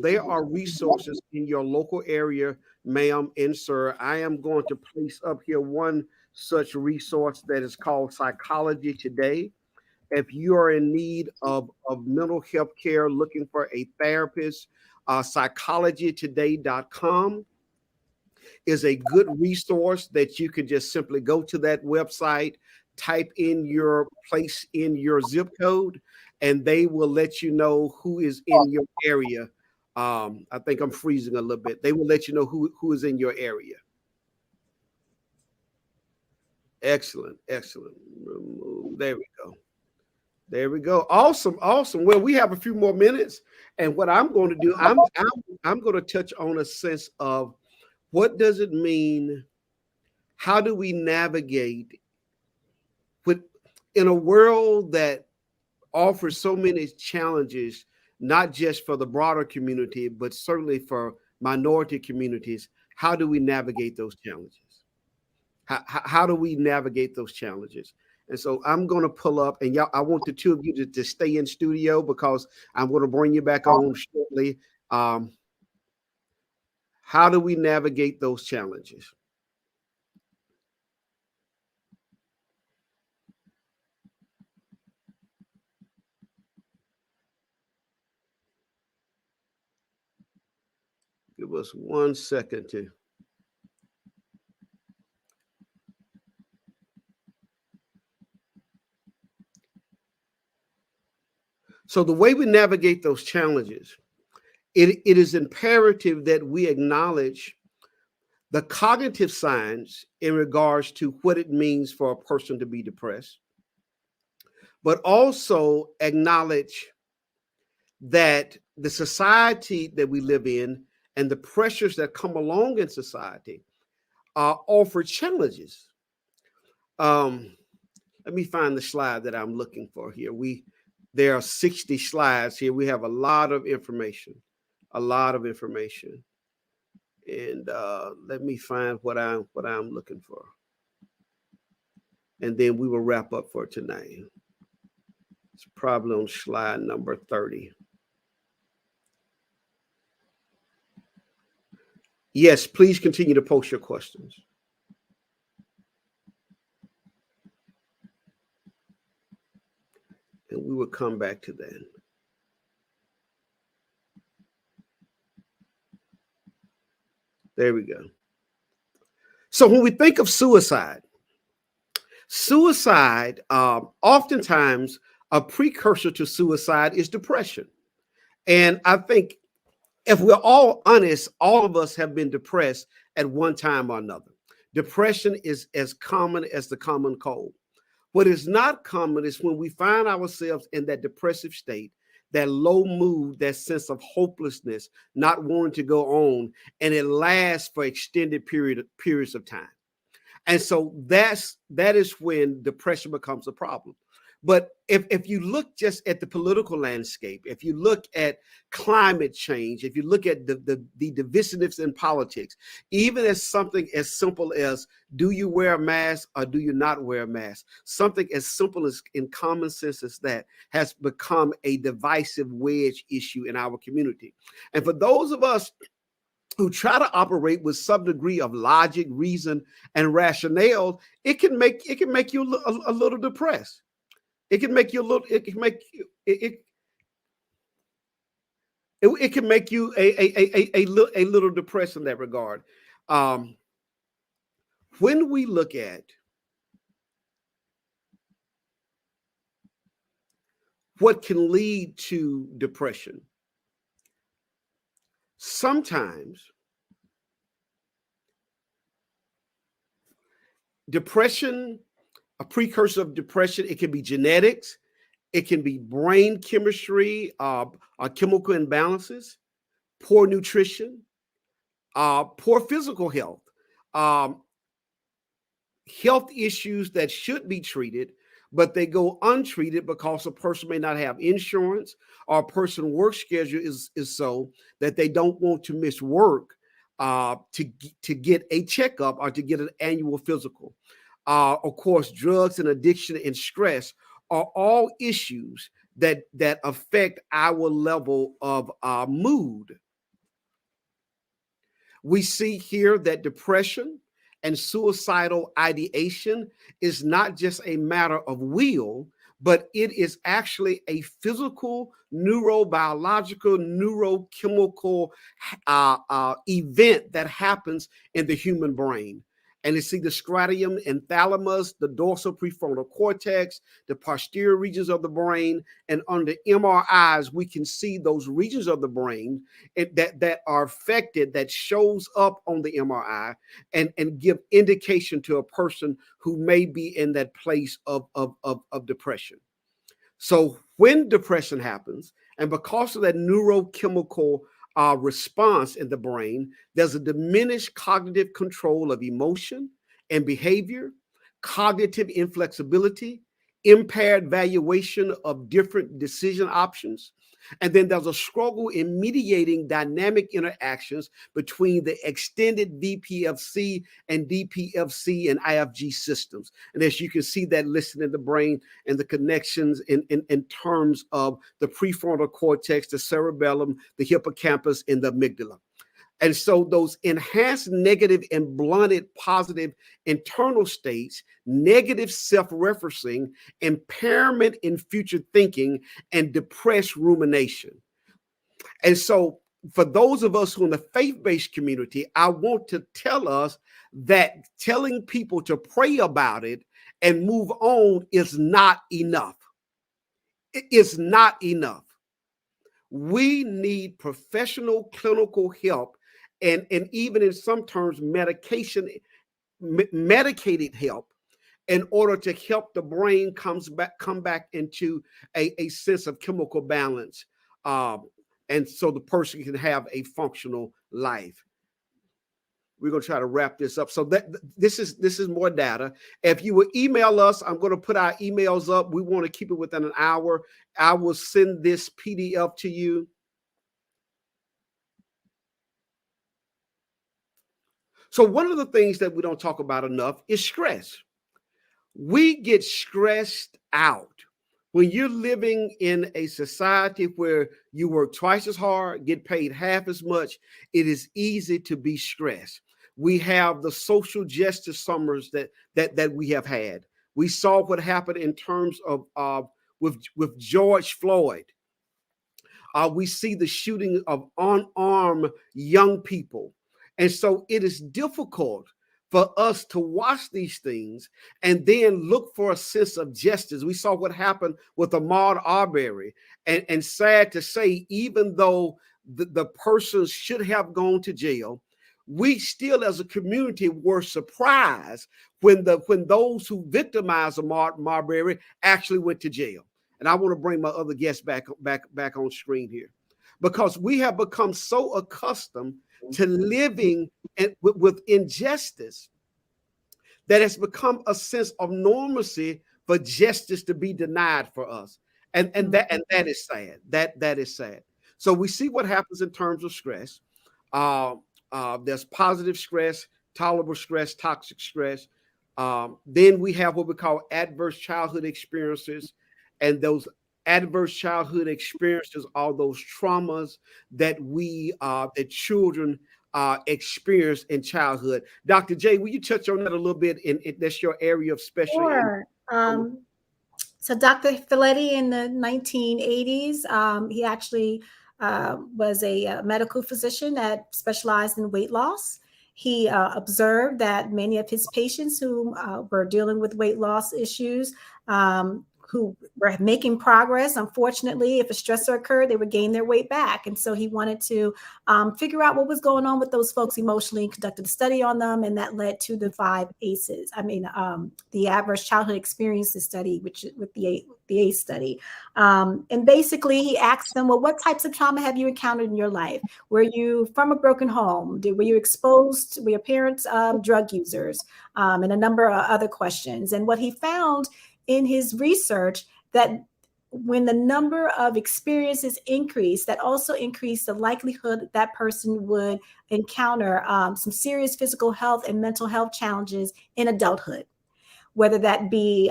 there are resources in your local area, ma'am and sir. I am going to place up here one such resource that is called Psychology Today. If you are in need of mental health care, looking for a therapist, psychologytoday.com is a good resource that you can just simply go to that website, type in your place in your zip code, and they will let you know who is in your area. I think I'm freezing a little bit. They will let you know who is in your area. Excellent. There we go. Awesome. Well, we have a few more minutes, and what I'm going to do, I'm going to touch on a sense of what does it mean? How do we navigate in a world that offers so many challenges, not just for the broader community, but certainly for minority communities? How do we navigate those challenges? How do we navigate those challenges? And so I'm going to pull up, and y'all, I want the two of you to stay in studio because I'm going to bring you back on shortly. How do we navigate those challenges? Give us 1 second to. So the way we navigate those challenges, it is imperative that we acknowledge the cognitive signs in regards to what it means for a person to be depressed, but also acknowledge that the society that we live in and the pressures that come along in society offer challenges. Let me find the slide that I'm looking for here. There are 60 slides here. We have a lot of information. And let me find what I'm looking for. And then we will wrap up for tonight. It's probably on slide number 30. Yes, please continue to post your questions. And we will come back to that. There we go. So when we think of suicide, Suicide, oftentimes a precursor to suicide is depression. And I think if we're all honest, all of us have been depressed at one time or another. Depression is as common as the common cold. What is not common is when we find ourselves in that depressive state, that low mood, that sense of hopelessness, not wanting to go on, and it lasts for extended periods of time. And so that is when depression becomes a problem. But if you look just at the political landscape, if you look at climate change, if you look at the divisiveness in politics, even as something as simple as do you wear a mask or do you not wear a mask, something as simple as in common sense as that has become a divisive wedge issue in our community. And for those of us who try to operate with some degree of logic, reason, and rationale, it can make you a little depressed. It can make you a little. It can make you. It can make you a little depressed in that regard. When we look at what can lead to depression, sometimes depression, a precursor of depression, it can be genetics, it can be brain chemistry, chemical imbalances, poor nutrition, poor physical health, health issues that should be treated, but they go untreated because a person may not have insurance, or a person's work schedule is so that they don't want to miss work to get a checkup or to get an annual physical. Of course, drugs and addiction and stress are all issues that affect our level of mood. We see here that depression and suicidal ideation is not just a matter of will, but it is actually a physical, neurobiological, neurochemical event that happens in the human brain. And you see the striatum and thalamus, the dorsal prefrontal cortex, the posterior regions of the brain, and under MRIs, we can see those regions of the brain that are affected, that shows up on the MRI and give indication to a person who may be in that place of depression. So when depression happens, and because of that neurochemical response in the brain, there's a diminished cognitive control of emotion and behavior, cognitive inflexibility, impaired valuation of different decision options. And then there's a struggle in mediating dynamic interactions between the extended VPFC and DPFC and IFG systems. And as you can see that listed in the brain and the connections in terms of the prefrontal cortex, the cerebellum, the hippocampus, and the amygdala. And so those enhanced negative and blunted positive internal states, negative self-referencing, impairment in future thinking, and depressed rumination. And so for those of us who are in the faith-based community, I want to tell us that telling people to pray about it and move on is not enough. It is not enough. We need professional clinical help and even in some terms medicated help in order to help the brain come back into a sense of chemical balance, and so the person can have a functional life. We're going to try to wrap this up. So this is more data. If you will email us, I'm going to put our emails up. We want to keep it within an hour. I will send this PDF to you. So one of the things that we don't talk about enough is stress. We get stressed out. When you're living in a society where you work twice as hard, get paid half as much, it is easy to be stressed. We have the social justice summers that we have had. We saw what happened in terms of with George Floyd. We see the shooting of unarmed young people. And so it is difficult for us to watch these things and then look for a sense of justice. We saw what happened with Ahmaud Arbery, and sad to say, even though the person should have gone to jail, we still as a community were surprised when those who victimized Ahmaud Arbery actually went to jail. And I want to bring my other guests back on screen here, because we have become so accustomed to living with injustice that has become a sense of normalcy for justice to be denied for us. And that is sad. That is sad. So we see what happens in terms of stress. There's positive stress, tolerable stress, toxic stress. Then we have what we call adverse childhood experiences, and those adverse childhood experiences are those traumas that that children experience in childhood. Dr. J, will you touch on that a little bit? That's your area of specialty. Sure. So Dr. Filetti in the 1980s, he actually was a medical physician that specialized in weight loss. He observed that many of his patients who were dealing with weight loss issues, who were making progress, unfortunately, if a stressor occurred, they would gain their weight back. And so he wanted to figure out what was going on with those folks emotionally, conducted a study on them, and that led to the 5 ACEs. The Adverse Childhood Experiences Study, which with the ACE study. And basically he asked them, well, what types of trauma have you encountered in your life? Were you from a broken home? Were you exposed? Were your parents drug users? And a number of other questions. And what he found in his research, that when the number of experiences increased, that also increased the likelihood that person would encounter some serious physical health and mental health challenges in adulthood, whether that be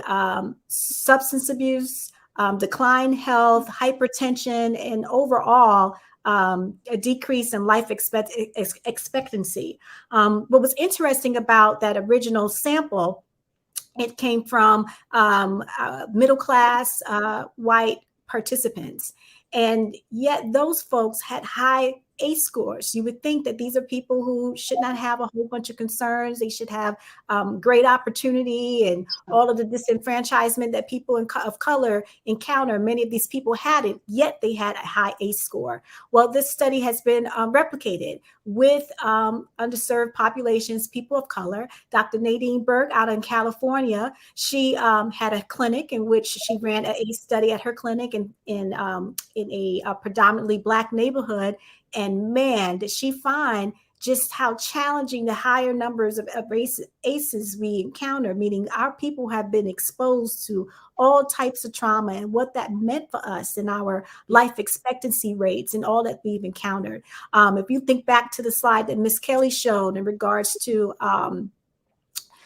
substance abuse, decline health, hypertension, and overall a decrease in life expectancy. What was interesting about that original sample, it came from middle class white participants. And yet those folks had high ACE scores. You would think that these are people who should not have a whole bunch of concerns. They should have great opportunity and all of the disenfranchisement that people of color encounter. Many of these people hadn't, yet they had a high ACE score. Well, this study has been replicated with underserved populations, people of color. Dr. Nadine Burke out in California, she had a clinic in which she ran an ACE study at her clinic in a predominantly Black neighborhood. And man, did she find just how challenging the higher numbers of ACEs we encounter, meaning our people have been exposed to all types of trauma and what that meant for us and our life expectancy rates and all that we've encountered. If you think back to the slide that Ms. Kelly showed in regards to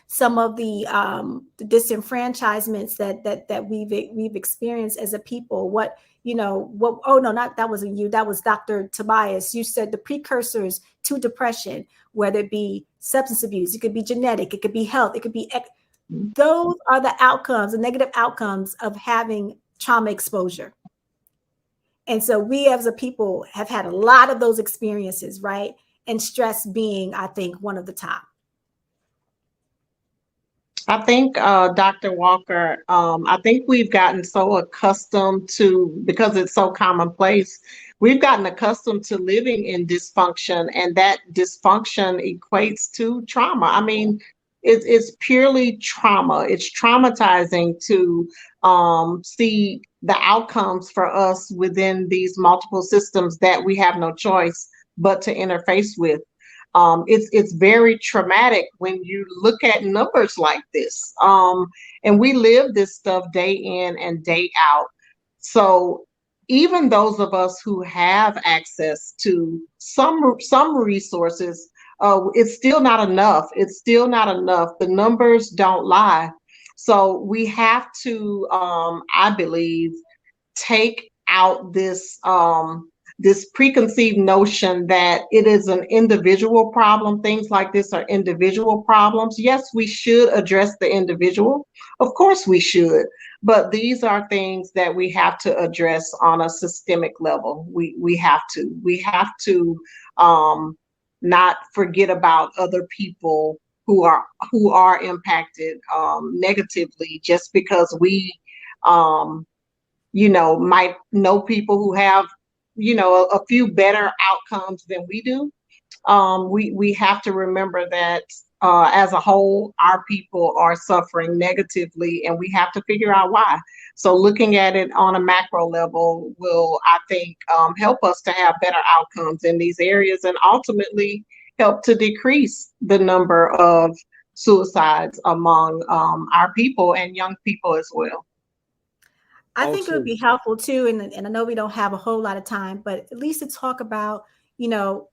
some of the disenfranchisements that we've experienced as a people, that wasn't you, that was Dr. Tobias. You said the precursors to depression, whether it be substance abuse, it could be genetic, it could be health, it could be, those are the outcomes, the negative outcomes of having trauma exposure. And so we as a people have had a lot of those experiences, right? And stress being, I think, one of the top. I think, Dr. Walker, I think we've gotten so accustomed to, because it's so commonplace, we've gotten accustomed to living in dysfunction, and that dysfunction equates to trauma. I mean, it's purely trauma. It's traumatizing to see the outcomes for us within these multiple systems that we have no choice but to interface with. It's very traumatic when you look at numbers like this. And we live this stuff day in and day out. So even those of us who have access to some resources, it's still not enough. It's still not enough. The numbers don't lie. So we have to, I believe, take out this preconceived notion that it is an individual problem. Things like this are individual problems. Yes, we should address the individual. Of course we should. But these are things that we have to address on a systemic level. We have to not forget about other people who are impacted negatively just because we might know people who have a few better outcomes than we do. We have to remember that as a whole, our people are suffering negatively, and we have to figure out why. So looking at it on a macro level will, I think, help us to have better outcomes in these areas, and ultimately help to decrease the number of suicides among our people and young people as well. I think it would be helpful too, and I know we don't have a whole lot of time, but at least to talk about,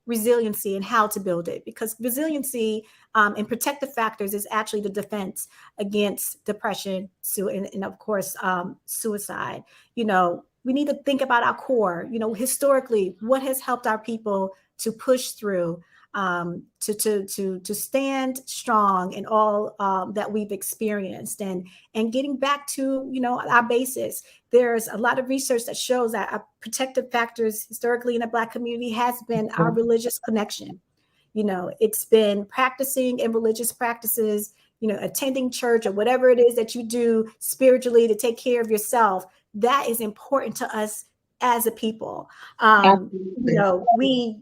resiliency and how to build it, because resiliency and protective factors is actually the defense against depression, and of course, suicide. We need to think about our core, historically, what has helped our people to push through, to stand strong in all that we've experienced, and getting back to our basis. There's a lot of research that shows that our protective factors historically in the Black community has been our religious connection. It's been practicing in religious practices, attending church or whatever it is that you do spiritually to take care of yourself. That is important to us as a people. We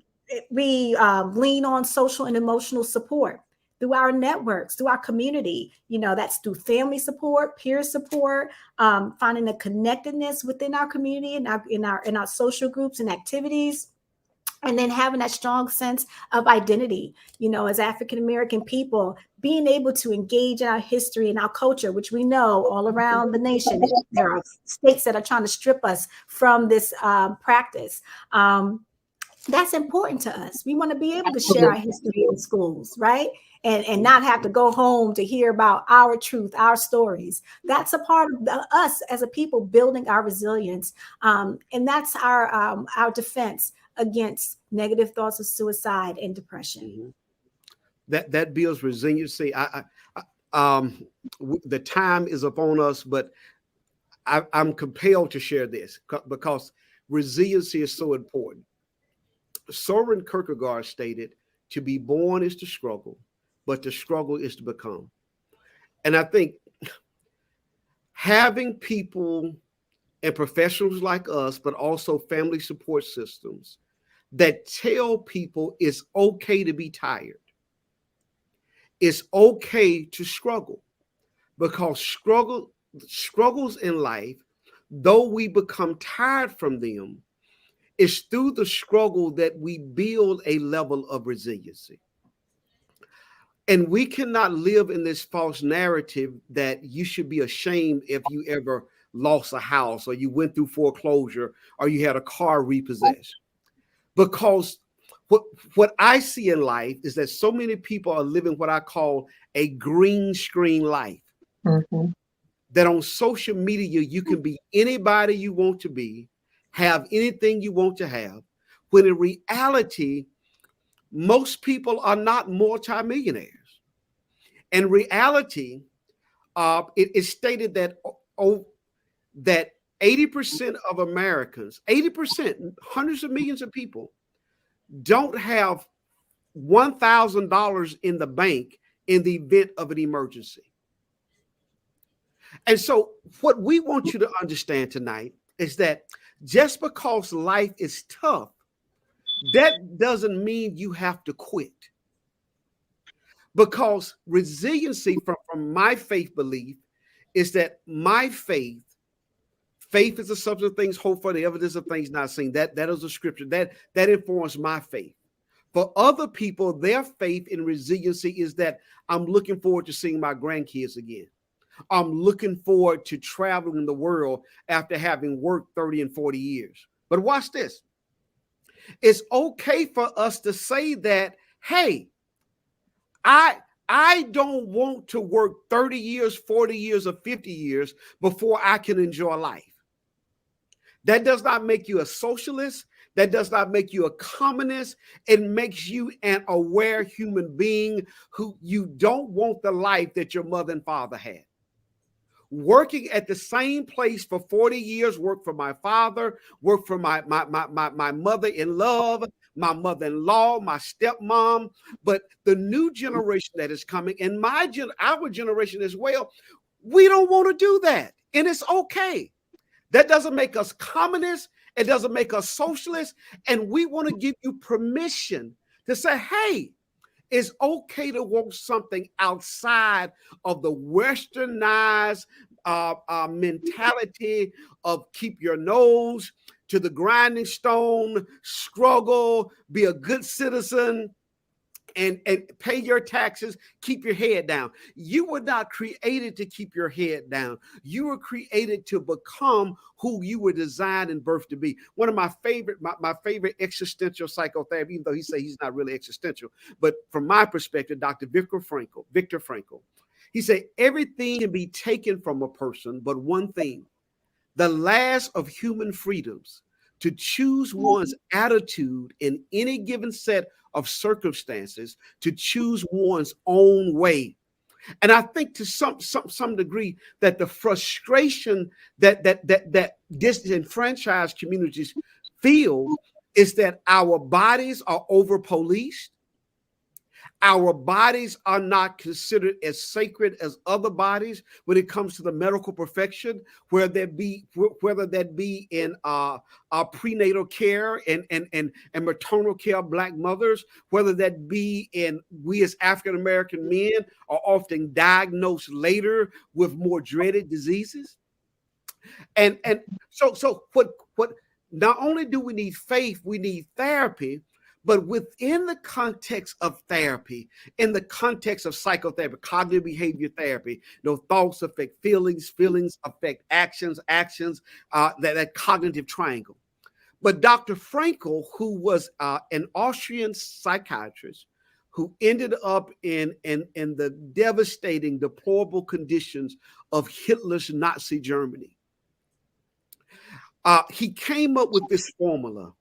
lean on social and emotional support through our networks, through our community. That's through family support, peer support, finding a connectedness within our community and in our social groups and activities, and then having that strong sense of identity. As African American people, being able to engage in our history and our culture, which we know all around the nation, there are states that are trying to strip us from this practice. That's important to us. We want to be able to share our history in schools, right? And not have to go home to hear about our truth, our stories. That's a part of us as a people building our resilience. And that's our defense against negative thoughts of suicide and depression. That builds resiliency. The time is upon us, but I'm compelled to share this because resiliency is so important. Soren Kierkegaard stated, "To be born is to struggle, but to struggle is to become." And I think having people and professionals like us, but also family support systems that tell people it's okay to be tired. It's okay to struggle, because struggles in life, though we become tired from them, it's through the struggle that we build a level of resiliency. And we cannot live in this false narrative that you should be ashamed if you ever lost a house, or you went through foreclosure, or you had a car repossessed. Because what I see in life is that so many people are living what I call a green screen life. Mm-hmm. That on social media, you can be anybody you want to be, have anything you want to have, when in reality, most people are not multimillionaires. In reality, it is stated that that 80% of Americans, 80%, hundreds of millions of people, don't have $1,000 in the bank in the event of an emergency. And so what we want you to understand tonight is that just because life is tough, that doesn't mean you have to quit. Because resiliency, from my faith belief, is that my faith is the substance of things hoped for, the evidence of things not seen. That is a scripture that informs my faith. For other people, their faith in resiliency is that I'm looking forward to seeing my grandkids again. I'm looking forward to traveling the world after having worked 30 and 40 years. But watch this. It's okay for us to say that, hey, I don't want to work 30 years, 40 years, or 50 years before I can enjoy life. That does not make you a socialist. That does not make you a communist. It makes you an aware human being who you don't want the life that your mother and father had. working at the same place for 40 years, worked for my father, worked for my mother-in-law, my mother-in-law, my stepmom. But the new generation that is coming, and our generation as well, we don't want to do that. And it's okay. That doesn't make us communists. It doesn't make us socialists. And we want to give you permission to say, hey, it's okay to want something outside of the westernized mentality of keep your nose to the grinding stone, struggle, be a good citizen, and pay your taxes, keep your head down. You were not created to keep your head down. You were created to become who you were designed and birthed to be. One of my favorite existential psychotherapy, even though he says he's not really existential, but from my perspective, Dr. Viktor Frankl, he said, everything can be taken from a person, but one thing, the last of human freedoms, to choose one's attitude in any given set of circumstances, to choose one's own way. And I think to some degree that the frustration that disenfranchised communities feel is that our bodies are over-policed. Our bodies are not considered as sacred as other bodies when it comes to the medical profession, whether that be in prenatal care and maternal care of Black mothers, whether that be in we as African American men are often diagnosed later with more dreaded diseases. And so what not only do we need faith, we need therapy. But within the context of therapy, in the context of psychotherapy, cognitive behavior therapy, thoughts affect feelings, feelings affect actions, that cognitive triangle. But Dr. Frankl, who was an Austrian psychiatrist, who ended up in the devastating, deplorable conditions of Hitler's Nazi Germany, he came up with this formula.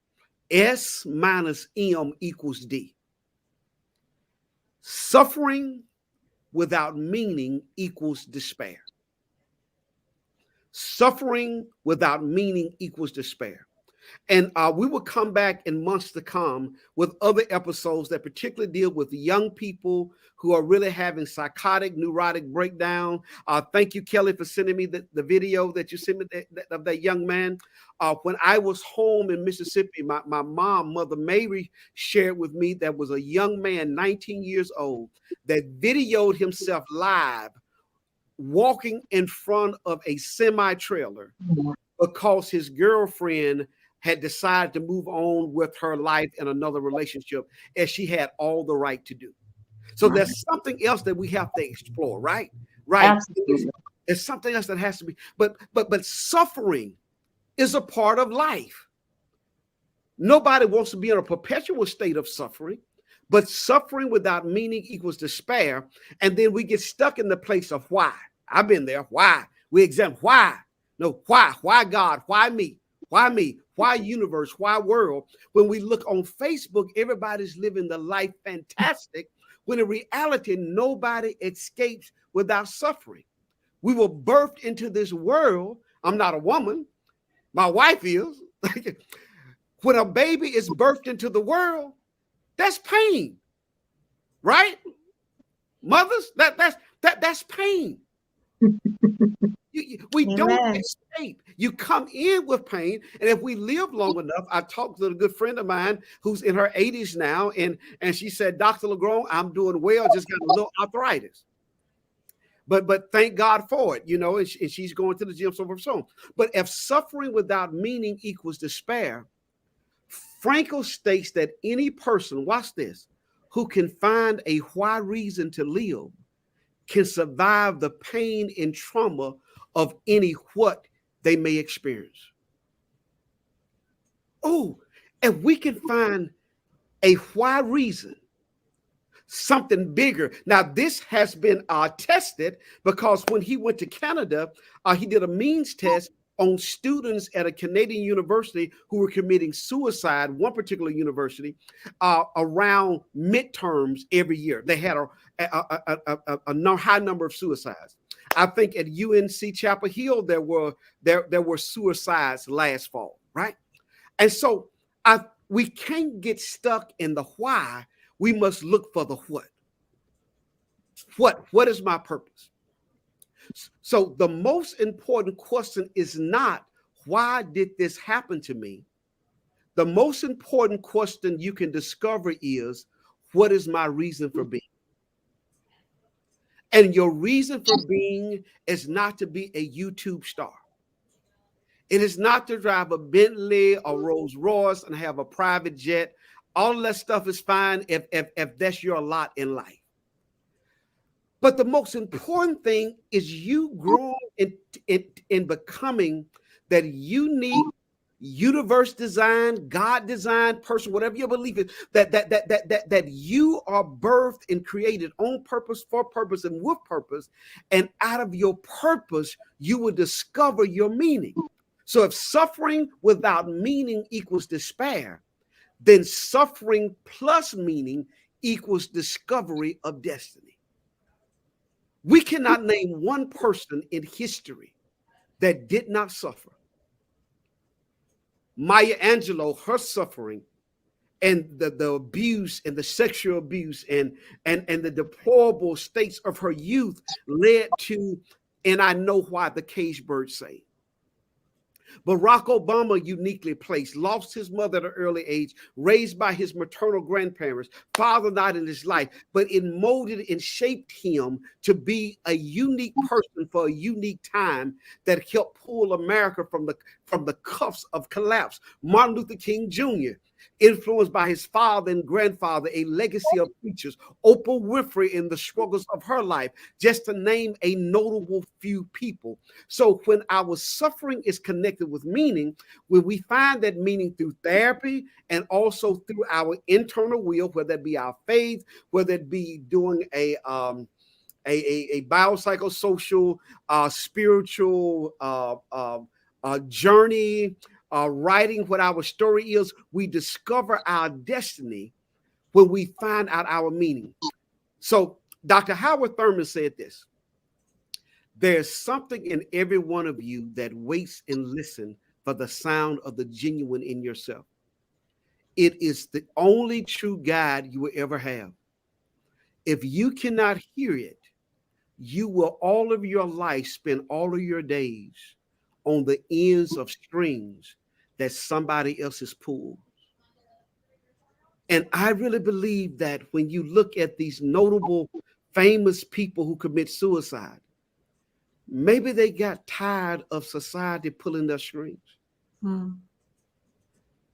S minus M equals D. Suffering without meaning equals despair. Suffering without meaning equals despair. And we will come back in months to come with other episodes that particularly deal with young people who are really having psychotic, neurotic breakdown. Thank you, Kelli, for sending me the video that you sent me of that young man. When I was home in Mississippi, my mom, Mother Mary, shared with me that was a young man, 19 years old, that videoed himself live walking in front of a semi-trailer because his girlfriend had decided to move on with her life in another relationship, as she had all the right to do. So there's something else that we have to explore, right? Right. Absolutely. There's something else that has to be, but suffering is a part of life. Nobody wants to be in a perpetual state of suffering, but suffering without meaning equals despair. And then we get stuck in the place of why. I've been there. Why? We examine why. No, why? Why God? Why me? Why me? Why universe? Why world? When we look on Facebook, everybody's living the life fantastic, when in reality, nobody escapes without suffering. We were birthed into this world. I'm not a woman. My wife is. When a baby is birthed into the world, that's pain, right? Mothers, that's pain. We don't escape. You come in with pain, and if we live long enough, I talked to a good friend of mine who's in her 80s now, and she said, Dr. LaGrone, I'm doing well, just got a little arthritis. But thank God for it, and she's going to the gym, so forth, so on. But if suffering without meaning equals despair, Frankl states that any person, watch this, who can find a why reason to live can survive the pain and trauma of any what they may experience. Oh, if we can find a why reason, something bigger. Now, this has been tested because when he went to Canada, he did a means test on students at a Canadian university who were committing suicide, one particular university, around midterms every year. They had a high number of suicides. I think at UNC Chapel Hill, there were suicides last fall, right? And so we can't get stuck in the why. We must look for the what. What is my purpose? So the most important question is not, why did this happen to me? The most important question you can discover is, what is my reason for being? And your reason for being is not to be a YouTube star. It is not to drive a Bentley or Rolls Royce and have a private jet. All that stuff is fine if that's your lot in life. But the most important thing is you growing in becoming that unique, universe design, God design person, whatever your belief is, that you are birthed and created on purpose, for purpose, and with purpose. And out of your purpose, you will discover your meaning. So if suffering without meaning equals despair, then suffering plus meaning equals discovery of destiny. We cannot name one person in history that did not suffer. Maya Angelou, her suffering and the abuse and the sexual abuse and the deplorable states of her youth led to, and I know why, the cage bird say. Barack Obama, uniquely placed, lost his mother at an early age, raised by his maternal grandparents, father not in his life, but it molded and shaped him to be a unique person for a unique time that helped pull America from the cuffs of collapse. Martin Luther King Jr., influenced by his father and grandfather, a legacy of preachers. Oprah Winfrey in the struggles of her life, just to name a notable few people. So when our suffering is connected with meaning, when we find that meaning through therapy and also through our internal will, whether it be our faith, whether it be doing a biopsychosocial, spiritual journey, writing what our story is, we discover our destiny when we find out our meaning. So Dr. Howard Thurman said this: there's something in every one of you that waits and listens for the sound of the genuine in yourself. It is the only true guide you will ever have. If you cannot hear it, you will all of your life spend all of your days on the ends of strings that somebody else has pulled. And I really believe that when you look at these notable, famous people who commit suicide, maybe they got tired of society pulling their strings.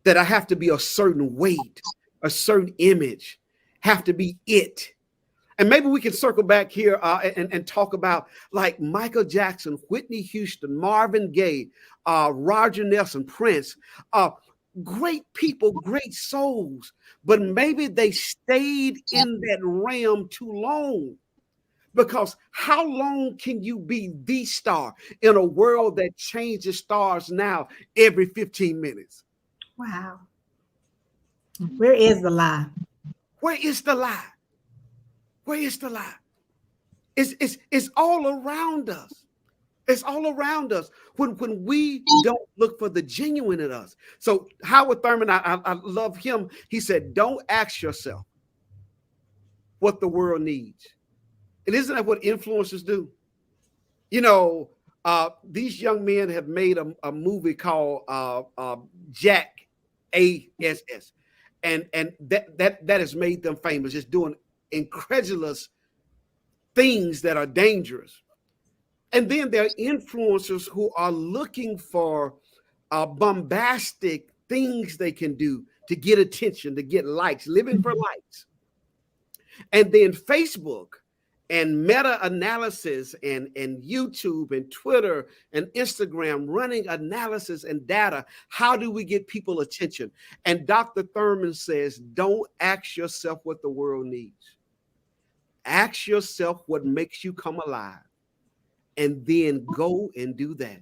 That I have to be a certain weight, a certain image, have to be it. And maybe we can circle back here and talk about like Michael Jackson, Whitney Houston, Marvin Gaye, Roger Nelson, Prince, great people, great souls, but maybe they stayed in that realm too long. Because how long can you be the star in a world that changes stars now every 15 minutes? Wow. Where is the lie? Where is the lie? Where is the lie? It's all around us. It's all around us when we don't look for the genuine in us. So Howard Thurman, I love him. He said, don't ask yourself what the world needs. And isn't that what influencers do? You know, these young men have made a movie called Jack ASS. And that has made them famous, just doing incredulous things that are dangerous. And then there are influencers who are looking for bombastic things they can do to get attention, to get likes, living for likes. And then Facebook and meta-analysis and YouTube and Twitter and Instagram running analysis and data. How do we get people attention? And Dr. Thurman says, don't ask yourself what the world needs. Ask yourself what makes you come alive, and then go and do that.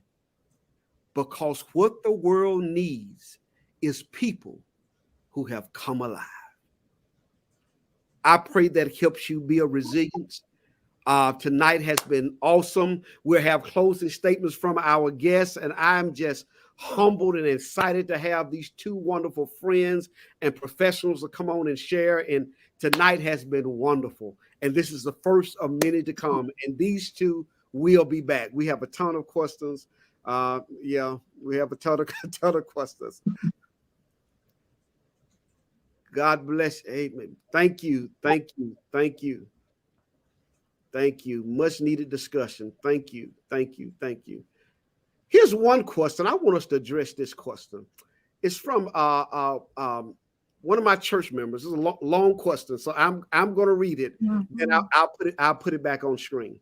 Because what the world needs is people who have come alive. I pray that helps you build resilience, Tonight has been awesome. We'll have closing statements from our guests, and I'm just humbled and excited to have these two wonderful friends and professionals to come on and share. And tonight has been wonderful. And this is the first of many to come. And these two will be back. We have a ton of questions. We have a ton of questions. God bless you. Amen. Thank you. Thank you. Thank you. Thank you. Much needed discussion. Thank you. Thank you. Thank you. Here's one question. I want us to address this question. It's from one of my church members. It's a long question, so I'm going to read it, and I'll put it back on screen.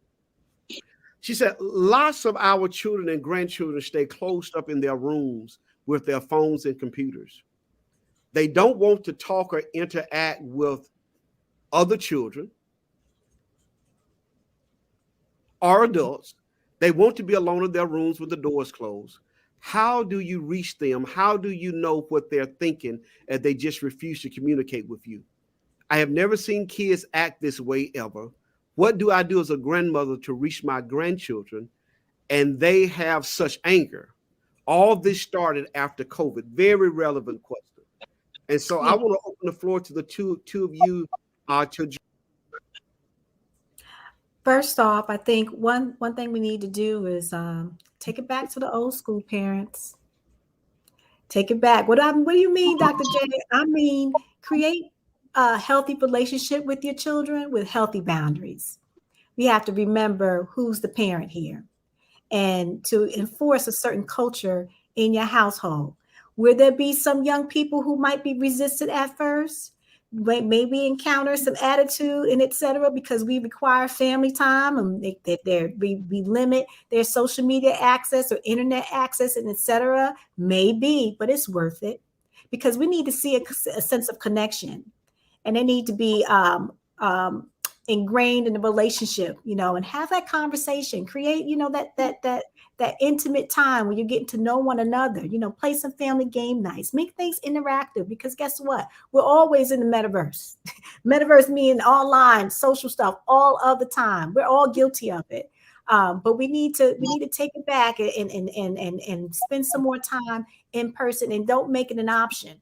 She said, "Lots of our children and grandchildren stay closed up in their rooms with their phones and computers. They don't want to talk or interact with other children or adults. They want to be alone in their rooms with the doors closed. How do you reach them? How do you know what they're thinking as they just refuse to communicate with you? I have never seen kids act this way ever. What do I do as a grandmother to reach my grandchildren? And they have such anger. All this started after COVID." Very relevant question. And so I want to open the floor to the two of you to. First off, I think one thing we need to do is take it back to the old school parents. Take it back. What do you mean, Dr. J? I mean, create a healthy relationship with your children with healthy boundaries. We have to remember who's the parent here and to enforce a certain culture in your household. Will there be some young people who might be resistant at first? Maybe encounter some attitude and etc. because we require family time and we limit their social media access or internet access and etc. Maybe, but it's worth it because we need to see a sense of connection, and they need to be ingrained in the relationship, and have that conversation, create, that intimate time where you're getting to know one another, play some family game nights, make things interactive, because guess what? We're always in the metaverse. Metaverse meaning online social stuff all of the time. We're all guilty of it. But we need to take it back and spend some more time in person, and don't make it an option.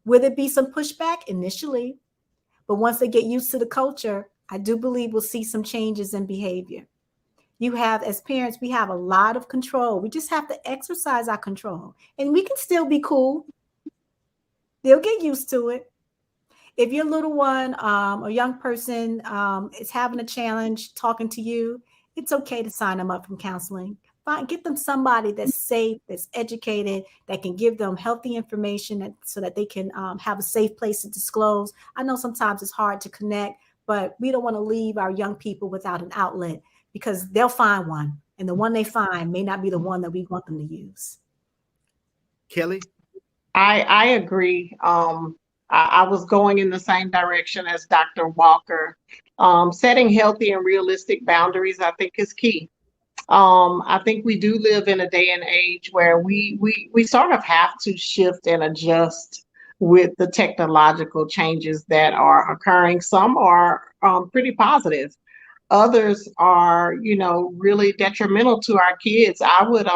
Will there be some pushback initially? But once they get used to the culture, I do believe we'll see some changes in behavior. As parents, we have a lot of control. We just have to exercise our control, and we can still be cool. They'll get used to it. If your little one, a young person is having a challenge talking to you, it's okay to sign them up from counseling. Get them somebody that's safe, that's educated, that can give them healthy information so that they can have a safe place to disclose. I know sometimes it's hard to connect, but we don't want to leave our young people without an outlet, because they'll find one, and the one they find may not be the one that we want them to use. Kelli? I agree. I was going in the same direction as Dr. Walker. Setting healthy and realistic boundaries, I think, is key. I think we do live in a day and age where we sort of have to shift and adjust with the technological changes that are occurring. Some are pretty positive. Others are, really detrimental to our kids. I would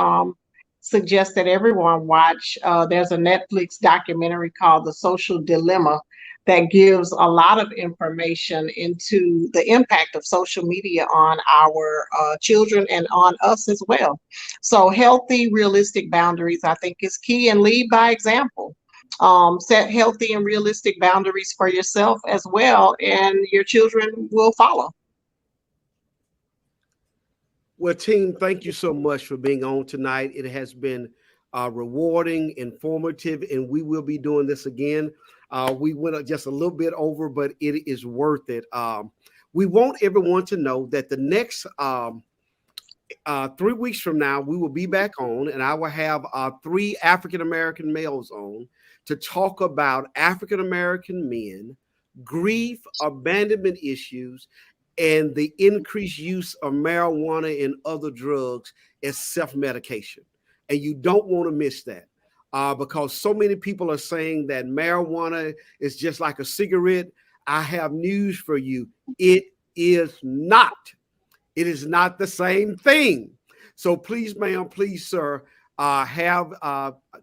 suggest that everyone watch. There's a Netflix documentary called The Social Dilemma that gives a lot of information into the impact of social media on our children and on us as well. So healthy, realistic boundaries, I think, is key, and lead by example. Set healthy and realistic boundaries for yourself as well, and your children will follow. Well, team, thank you so much for being on tonight. It has been rewarding, informative, and we will be doing this again. We went just a little bit over, but it is worth it. We want everyone to know that the next 3 weeks from now, we will be back on, and I will have 3 African-American males on to talk about African-American men, grief, abandonment issues, and the increased use of marijuana and other drugs as self-medication. And you don't want to miss that because so many people are saying that marijuana is just like a cigarette. I have news for you. It is not. It is not the same thing. So please, ma'am, please, sir,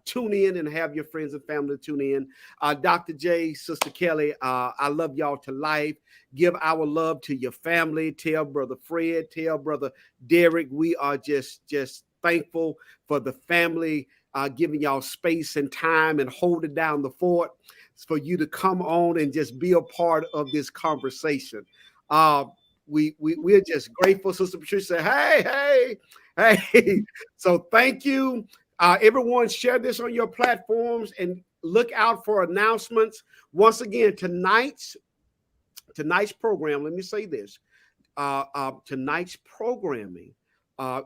tune in and have your friends and family tune in. Dr. J, Sister Kelly, I love y'all to life. Give our love to your family. Tell Brother Fred, tell Brother Derek, we are just thankful for the family giving y'all space and time and holding down the fort for you to come on and just be a part of this conversation. We're just grateful. Sister Patricia said, hey. So thank you. Everyone share this on your platforms and look out for announcements. Once again, tonight's program, let me say this. Tonight's programming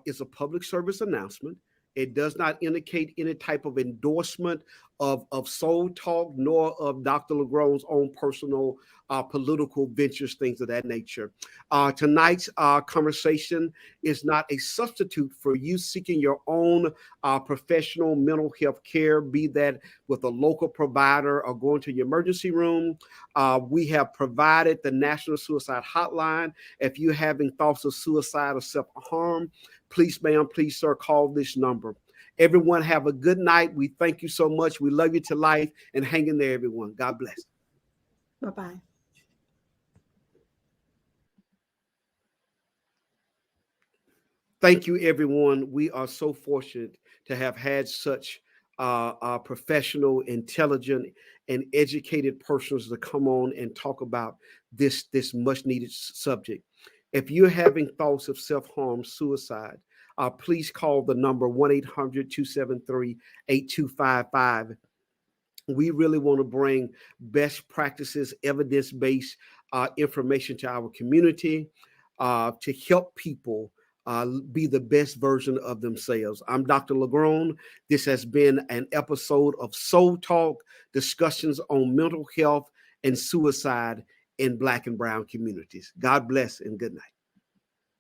is a public service announcement. It does not indicate any type of endorsement of Soul Talk, nor of Dr. LaGrone's own personal political ventures, things of that nature. Tonight's conversation is not a substitute for you seeking your own professional mental health care, be that with a local provider or going to your emergency room. We have provided the National Suicide Hotline. If you're having thoughts of suicide or self-harm, please, ma'am, please, sir, call this number. Everyone have a good night. We thank you so much. We love you to life, and hang in there, everyone. God bless. Bye-bye. Thank you, everyone. We are so fortunate to have had such professional, intelligent, and educated persons to come on and talk about this much needed subject. If you're having thoughts of self-harm, suicide, please call the number 1-800-273-8255. We really want to bring best practices, evidence-based information to our community to help people be the best version of themselves. I'm Dr. LaGrone. This has been an episode of Soul Talk, discussions on mental health and suicide in Black and Brown communities. God bless and good night.